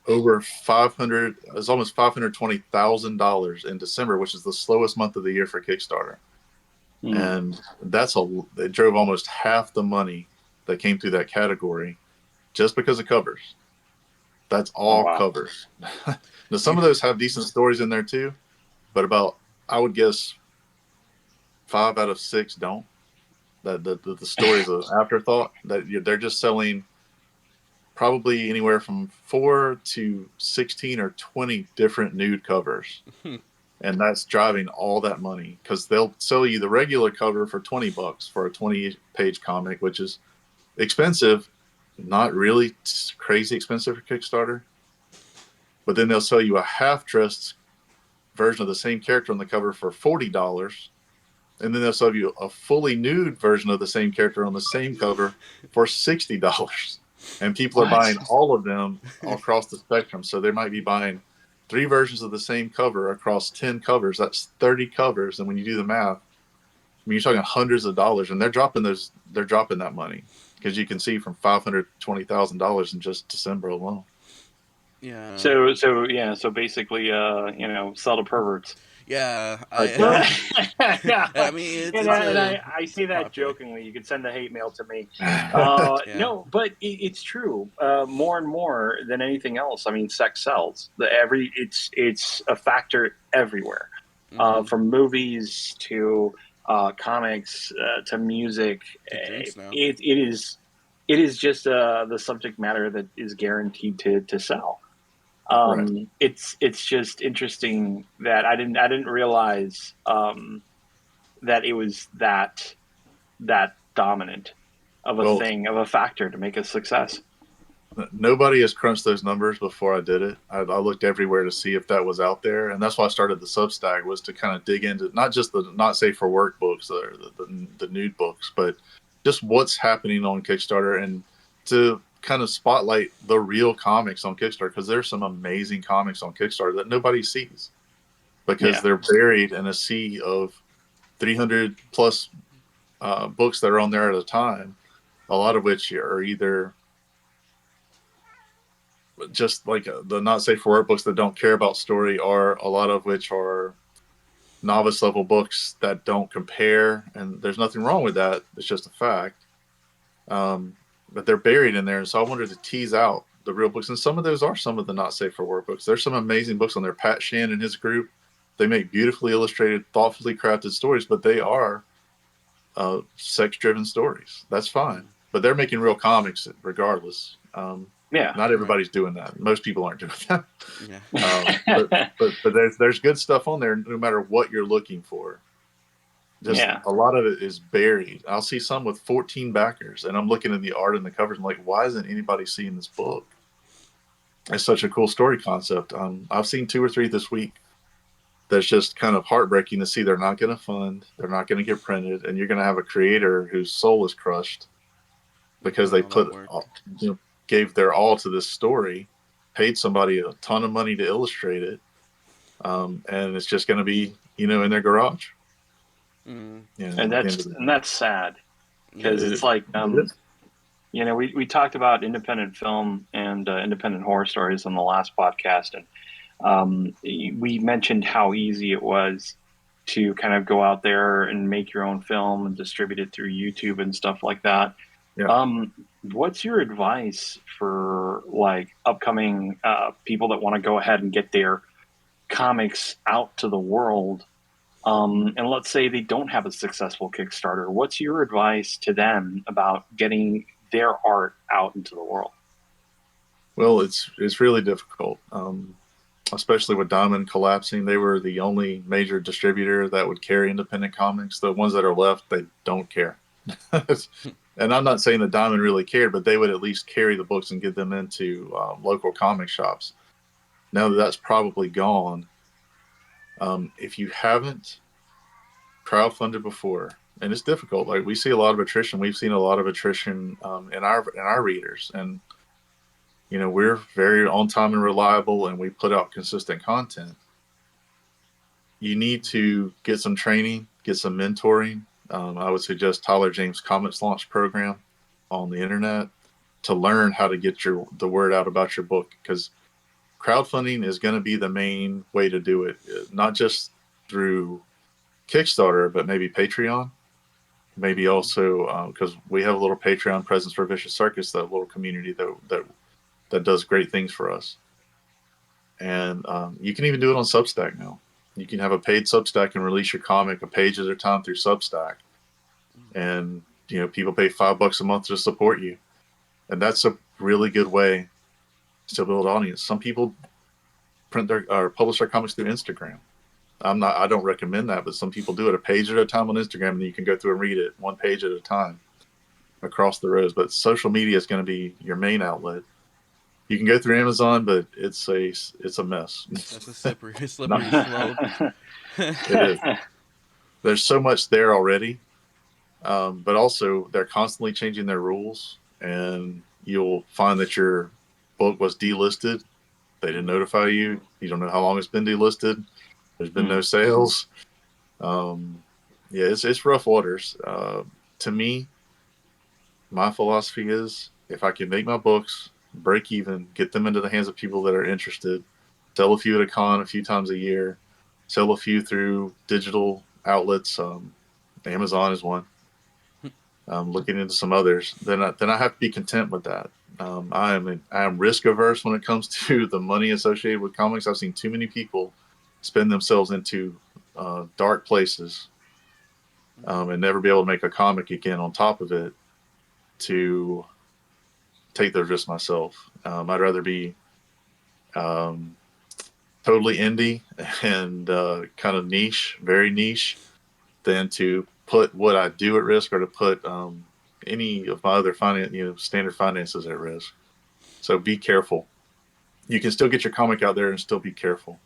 over 500. It's almost $520,000 in December, which is the slowest month of the year for Kickstarter. And it drove almost half the money that came through that category just because of covers. That's all covers. Now, some of those have decent stories in there too, but about I would guess 5 out of 6 don't. That the story is an afterthought. They're just selling probably anywhere from 4 to 16 or 20 different nude covers. And that's driving all that money because they'll sell you the regular cover for $20 for a 20-page comic, which is expensive, not really crazy expensive for Kickstarter. But then they'll sell you a half-dressed version of the same character on the cover for $40, and then they'll sell you a fully nude version of the same character on the same cover for $60. And people are buying all of them across the spectrum. So they might be buying 3 versions of the same cover across 10 covers. That's 30 covers. And when you do the math, I mean, you're talking hundreds of dollars, and they're dropping that money because you can see from $520,000 in just December alone. Yeah. So basically, sell to perverts. Yeah, I mean, I say that popular. jokingly. You can send the hate mail to me. Yeah. No, but it's true. More and more than anything else. I mean, sex sells. It's a factor everywhere, from movies to comics to music. To drinks now. It is just the subject matter that is guaranteed to sell. Right. It's just interesting that I didn't realize that it was that dominant of a Well, thing, of a factor to make a success. nobody has crunched those numbers before I did it. I looked everywhere to see if that was out there, and that's why I started the Substack, was to kind of dig into not just the not safe for work books or the nude books, but just what's happening on Kickstarter, and to kind of spotlight the real comics on Kickstarter, because there's some amazing comics on Kickstarter that nobody sees because they're buried in a sea of 300 plus books that are on there at a time, a lot of which are either just like the not safe for work books that don't care about story, or a lot of which are novice level books that don't compare. And there's nothing wrong with that. It's just a fact. But they're buried in there. And so I wanted to tease out the real books. And some of those are some of the not safe for work books. There's some amazing books on there. Pat Shan and his group, they make beautifully illustrated, thoughtfully crafted stories, but they are sex driven stories. That's fine. But they're making real comics regardless. Not everybody's doing that. Most people aren't doing that. Yeah. But there's good stuff on there no matter what you're looking for. Just a lot of it is buried. I'll see some with 14 backers, and I'm looking at the art and the covers. I'm like, why isn't anybody seeing this book? It's such a cool story concept. I've seen 2 or 3 this week. That's just kind of heartbreaking to see. They're not going to fund. They're not going to get printed, and you're going to have a creator whose soul is crushed because they gave their all to this story, paid somebody a ton of money to illustrate it, and it's just going to be in their garage. And that's sad, because it's like we talked about independent film and independent horror stories on the last podcast, and we mentioned how easy it was to kind of go out there and make your own film and distribute it through YouTube and stuff like that. What's your advice for like upcoming people that want to go ahead and get their comics out to the world? And let's say they don't have a successful Kickstarter. What's your advice to them about getting their art out into the world? Well, it's really difficult, especially with Diamond collapsing. They were the only major distributor that would carry independent comics. The ones that are left, they don't care. And I'm not saying that Diamond really cared, but they would at least carry the books and get them into local comic shops. Now that that's probably gone, if you haven't crowdfunded before, and it's difficult. Like, we see a lot of attrition. We've seen a lot of attrition in our readers, and we're very on time and reliable, and we put out consistent content. You need to get some training, get some mentoring. I would suggest Tyler James Comics Launch Program on the internet to learn how to get the word out about your book, because crowdfunding is going to be the main way to do it, not just through Kickstarter, but maybe Patreon, maybe also because we have a little Patreon presence for Vicious Circus, that little community that does great things for us. And you can even do it on Substack now. You can have a paid Substack and release your comic a page at a time through Substack, and people pay $5 a month to support you, and that's a really good way to build audience. Some people print their or publish their comics through Instagram. I don't recommend that, but some people do it a page at a time on Instagram, and you can go through and read it one page at a time across the rows. But social media is going to be your main outlet. You can go through Amazon, but it's a mess. That's a slippery slope. It is. There's so much there already, but also they're constantly changing their rules, and you'll find that your book was delisted. They didn't notify you. You don't know how long it's been delisted. There's been no sales. Yeah, it's rough waters. To me, my philosophy is if I can make my books break even, get them into the hands of people that are interested, sell a few at a con a few times a year, sell a few through digital outlets. Amazon is one. Looking into some others, then I have to be content with that. I am risk averse when it comes to the money associated with comics. I've seen too many people spend themselves into dark places and never be able to make a comic again on top of it to take those risks myself. I'd rather be totally indie and kind of niche, very niche, than to put what I do at risk or to put any of my other standard finances at risk. So be careful. You can still get your comic out there and still be careful.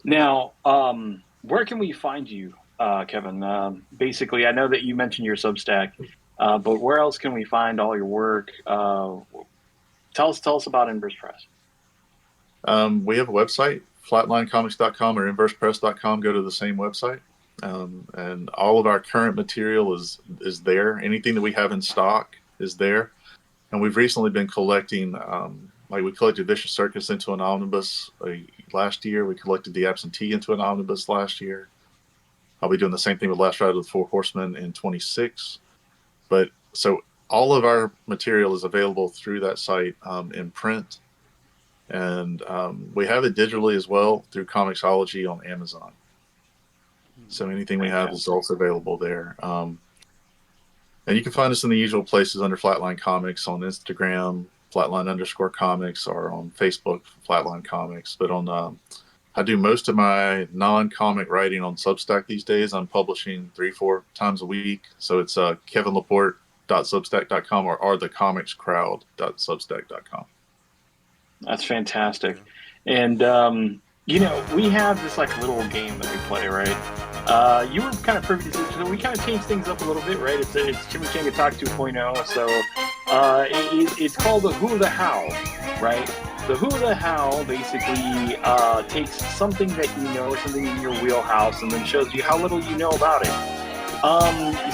Now, where can we find you, Kevin? Basically, I know that you mentioned your Substack, but where else can we find all your work? Tell us about Inverse Press. We have a website, flatlinecomics.com or inversepress.com. Go to the same website. And all of our current material is there. Anything that we have in stock is there. And we've recently been collecting, we collected Vicious Circus into an omnibus last year. We collected The Absentee into an omnibus last year. I'll be doing the same thing with Last Ride of the Four Horsemen in 26. But so all of our material is available through that site in print. And we have it digitally as well through Comixology on Amazon. So anything we have is also available there. And you can find us in the usual places under Flatline Comics on Instagram, Flatline_Comics, or on Facebook, Flatline Comics. But I do most of my non-comic writing on Substack these days. I'm publishing 3-4 times a week. So it's kevinlaporte.substack.com or thecomicscrowd.substack.com. That's fantastic. And, we have this little game that we play, right? You were kind of privy to this, so we kind of changed things up a little bit, right? It's Chimichanga Talk 2.0, so it's called the Who the How, right? The Who the How basically takes something that you know, or something in your wheelhouse, and then shows you how little you know about it.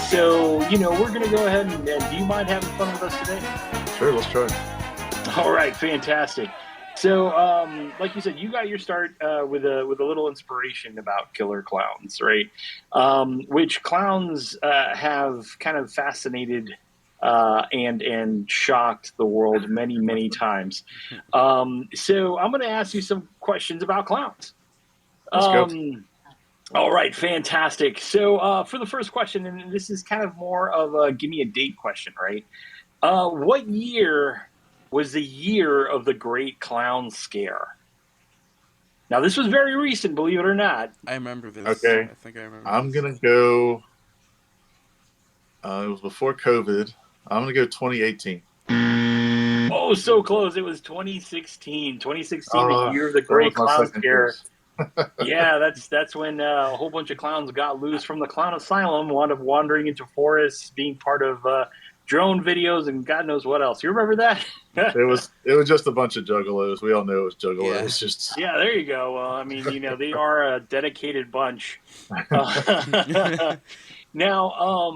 So, we're going to go ahead and do you mind having fun with us today? Sure, let's try. All right, fantastic. So, like you said, you got your start with a little inspiration about killer clowns, right? Which clowns have kind of fascinated and shocked the world many, many times. So, I'm going to ask you some questions about clowns. Let's go. All right, fantastic. So, for the first question, and this is kind of more of a give me a date question, right? What year was the year of the Great Clown Scare? Now, this was very recent, believe it or not. I remember this. Okay. I think I remember I'm going to go... it was before COVID. I'm going to go 2018. Oh, so close. It was 2016. 2016, the year of the Great Clown Scare. Yeah, that's when a whole bunch of clowns got loose from the clown asylum, wound up wandering into forests, being part of drone videos and God knows what else. You remember that? It was just a bunch of juggalos. We all know it was juggalos. Yeah, there you go. Well, I mean, they are a dedicated bunch. Now,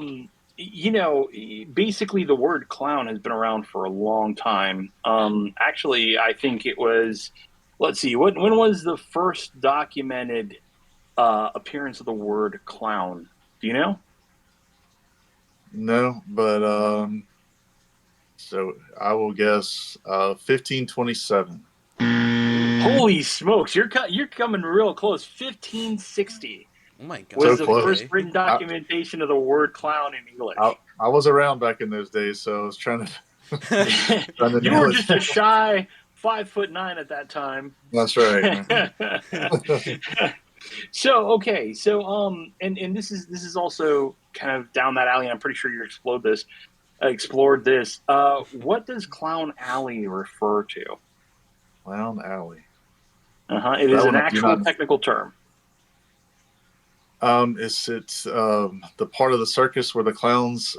basically the word clown has been around for a long time. Actually, I think it was, let's see, when was the first documented appearance of the word clown? Do you know? No, but so I will guess 1527. Holy smokes, you're coming real close. 1560 Oh my god. was So the close. first written documentation of the word clown in English. I was around back in those days, so I was trying to You were just a shy 5'9" at that time. That's right. So okay, and this is also kind of down that alley, and I'm pretty sure you explored this. What does Clown Alley refer to? Clown Alley. It is an actual technical term. Is it the part of the circus where the clowns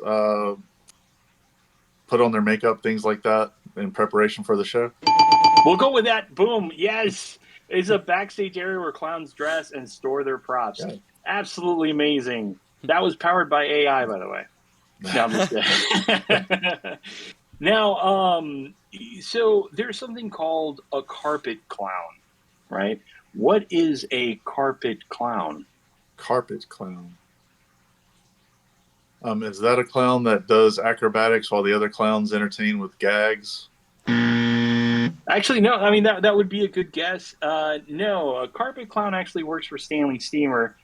put on their makeup, things like that, in preparation for the show? We'll go with that. Boom. Yes. It's a backstage area where clowns dress and store their props. Yeah. Absolutely amazing. That was powered by AI, by the way. No, I'm just kidding. Now, so there's something called a carpet clown, right? What is a carpet clown? Carpet clown. Is that a clown that does acrobatics while the other clowns entertain with gags? Actually, no. I mean, that would be a good guess. No, a carpet clown actually works for Stanley Steamer.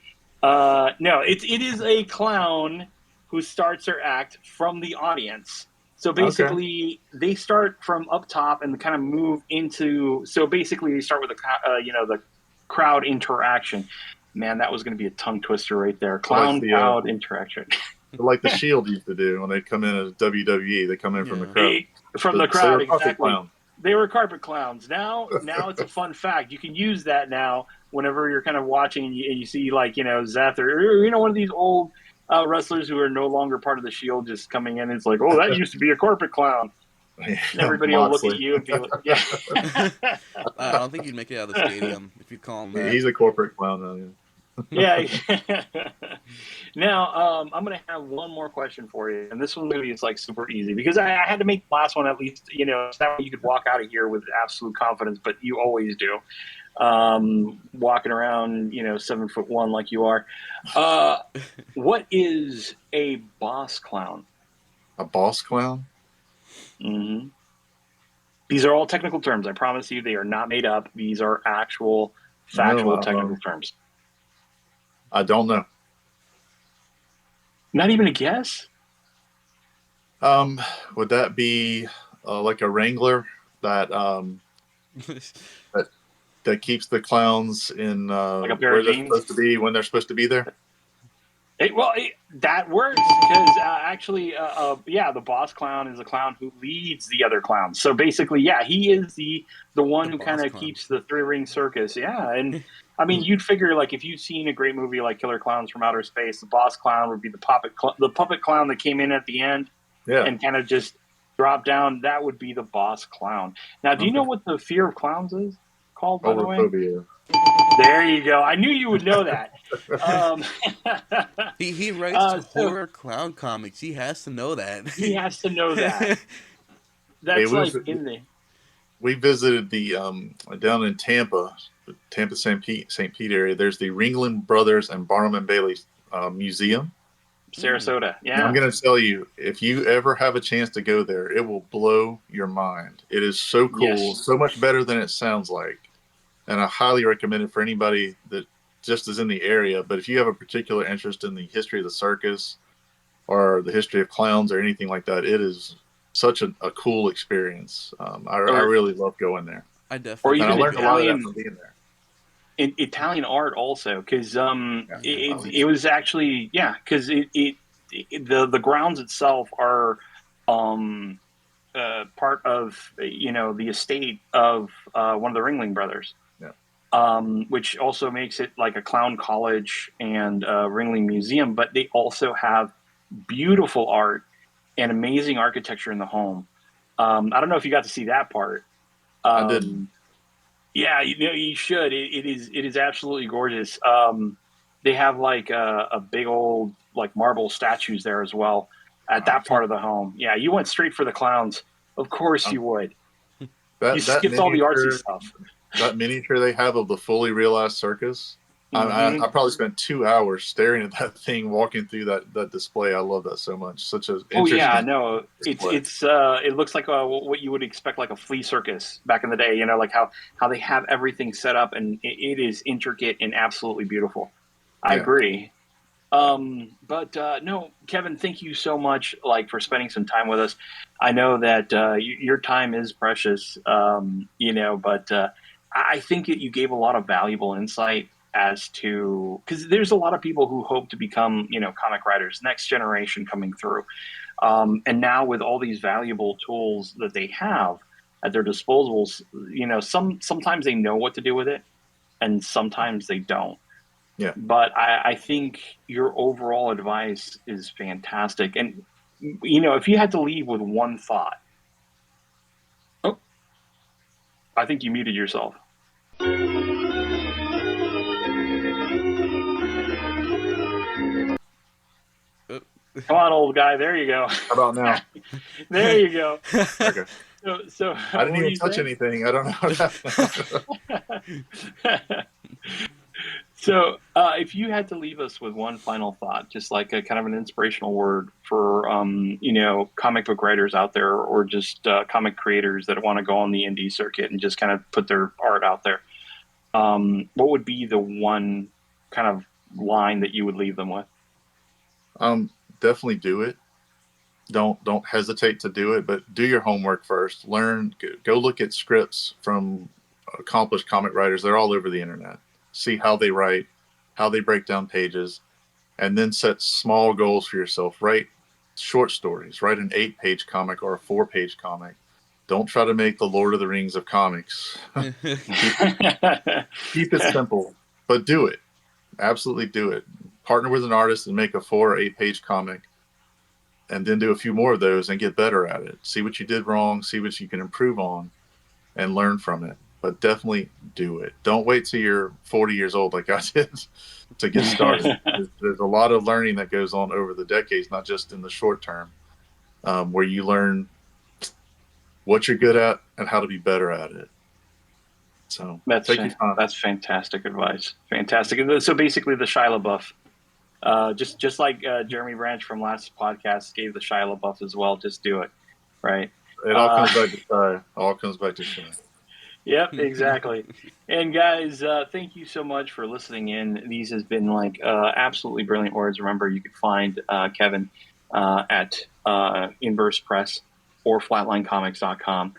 No, it is a clown who starts their act from the audience. So basically, they start from up top and kind of move into. So basically, they start with the crowd interaction. Man, that was going to be a tongue twister right there. Crowd interaction. Like the Shield used to do when they come in as WWE. They come in from the crowd. From the crowd, exactly. They were carpet clowns. Now it's a fun fact. You can use that now whenever you're kind of watching and you see Zeth or one of these old wrestlers who are no longer part of the Shield just coming in. It's like, oh, that used to be a carpet clown. And everybody will look at you and be like, yeah. I don't think you'd make it out of the stadium if you call him that. He's a corporate clown now. Yeah. Now, I'm going to have one more question for you. And this one maybe is like super easy because I had to make the last one at least, so that way you could walk out of here with absolute confidence, but you always do. Walking around, 7'1" like you are. What is a boss clown? A boss clown? Mm-hmm. These are all technical terms. I promise you they are not made up. These are actual, factual technical terms. I don't know. Not even a guess? Would that be like a wrangler that that keeps the clowns in like where they're supposed to be when they're supposed to be there? That works because actually, the boss clown is a clown who leads the other clowns. So basically, he is the one who kind of keeps the three-ring circus. Yeah, and I mean, you'd figure like if you've seen a great movie like Killer Clowns from Outer Space, the boss clown would be the puppet clown that came in at the end and kind of just dropped down. That would be the boss clown. Now, do you know what the fear of clowns is called, by the way? There you go. I knew you would know that. He writes horror clown comics. He has to know that. He has to know that. That's in there. We visited the down in Tampa St. Pete area. There's the Ringling Brothers and Barnum and Bailey Museum. Sarasota. Yeah. And I'm going to tell you, if you ever have a chance to go there, it will blow your mind. It is so cool, so much better than it sounds like. And I highly recommend it for anybody that just is in the area. But if you have a particular interest in the history of the circus or the history of clowns or anything like that, it is such a cool experience. I really love going there. I definitely. Or even I learned a lot of that from being there. Italian art also, because it was actually because the grounds itself are part of the estate of one of the Ringling Brothers. Which also makes it like a clown college and Ringling Museum, but they also have beautiful art and amazing architecture in the home. I don't know if you got to see that part. I didn't. Yeah, you should. It is absolutely gorgeous. They have like a big old like marble statues there as well at that part of the home. Yeah, you went straight for the clowns. Of course you would. You skipped all the artsy stuff. That miniature they have of the fully realized circus, I probably spent 2 hours staring at that thing, walking through that display. I love that so much. Such an interesting. Oh yeah, no, it looks like what you would expect, like a flea circus back in the day. Like how they have everything set up, and it is intricate and absolutely beautiful. I agree. But no, Kevin, thank you so much, for spending some time with us. I know that your time is precious, but I think that you gave a lot of valuable insight as to, because there's a lot of people who hope to become, comic writers, next generation coming through. And now with all these valuable tools that they have at their disposals, sometimes they know what to do with it and sometimes they don't. Yeah. But I think your overall advice is fantastic. And, if you had to leave with one thought. Oh, I think you muted yourself. Come on, old guy. There you go. How about now? There you go. Okay. So I didn't even touch anything. I don't know what happened. So, if you had to leave us with one final thought, just like a kind of an inspirational word for, comic book writers out there, or just comic creators that want to go on the indie circuit and just kind of put their art out there, what would be the one kind of line that you would leave them with? Definitely do it. Don't hesitate to do it, but do your homework first. Learn, go look at scripts from accomplished comic writers. They're all over the internet. See how they write, how they break down pages, and then set small goals for yourself. Write short stories. Write an 8-page comic or a 4-page comic. Don't try to make the Lord of the Rings of comics. Keep it simple, but do it. Absolutely do it. Partner with an artist and make a 4 or 8-page comic, and then do a few more of those and get better at it. See what you did wrong, see what you can improve on, and learn from it. But definitely do it. Don't wait till you're 40 years old like I did to get started. There's a lot of learning that goes on over the decades, not just in the short term, where you learn what you're good at and how to be better at it. So that's fantastic advice. Fantastic. So basically the Shia LaBeouf, just like Jeremy Branch from last podcast gave the Shia LaBeouf as well. Just do it. Right. It all comes back to Shia. All comes back to Shia. Yep, exactly. And guys, thank you so much for listening in. These has been absolutely brilliant words. Remember, you can find Kevin at Inverse Press or flatlinecomics.com.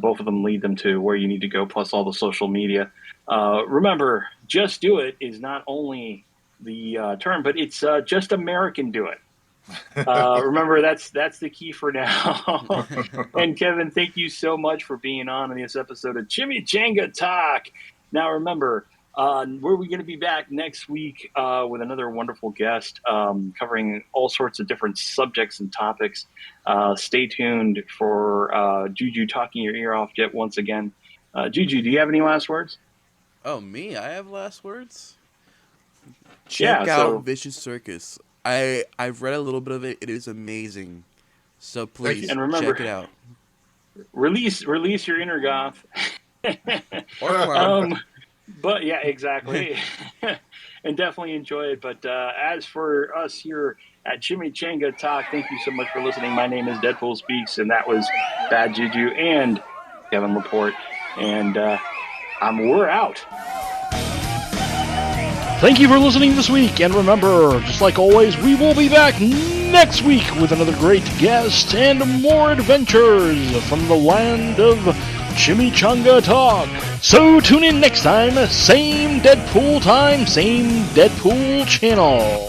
Both of them lead them to where you need to go, plus all the social media. Remember, just do it is not only the term, but it's just American do it. Remember, that's the key for now. And Kevin, thank you so much for being on this episode of Chimichanga Talk. Now remember, we're going to be back next week with another wonderful guest covering all sorts of different subjects and topics. Stay tuned for Juju talking your ear off yet once again. Juju, do you have any last words? Oh, me? I have last words? Check out Vicious Circus. I've read a little bit of it. It is amazing. So please, and remember, check it out. Release your inner goth. Or clown. But yeah, exactly. And definitely enjoy it. But as for us here at Chimichanga Talk, thank you so much for listening. My name is Deadpool Speaks, and that was Bad Juju and Kevin LaPorte. And we're out. Thank you for listening this week, and remember, just like always, we will be back next week with another great guest and more adventures from the land of Chimichanga Talk. So tune in next time, same Deadpool time, same Deadpool channel.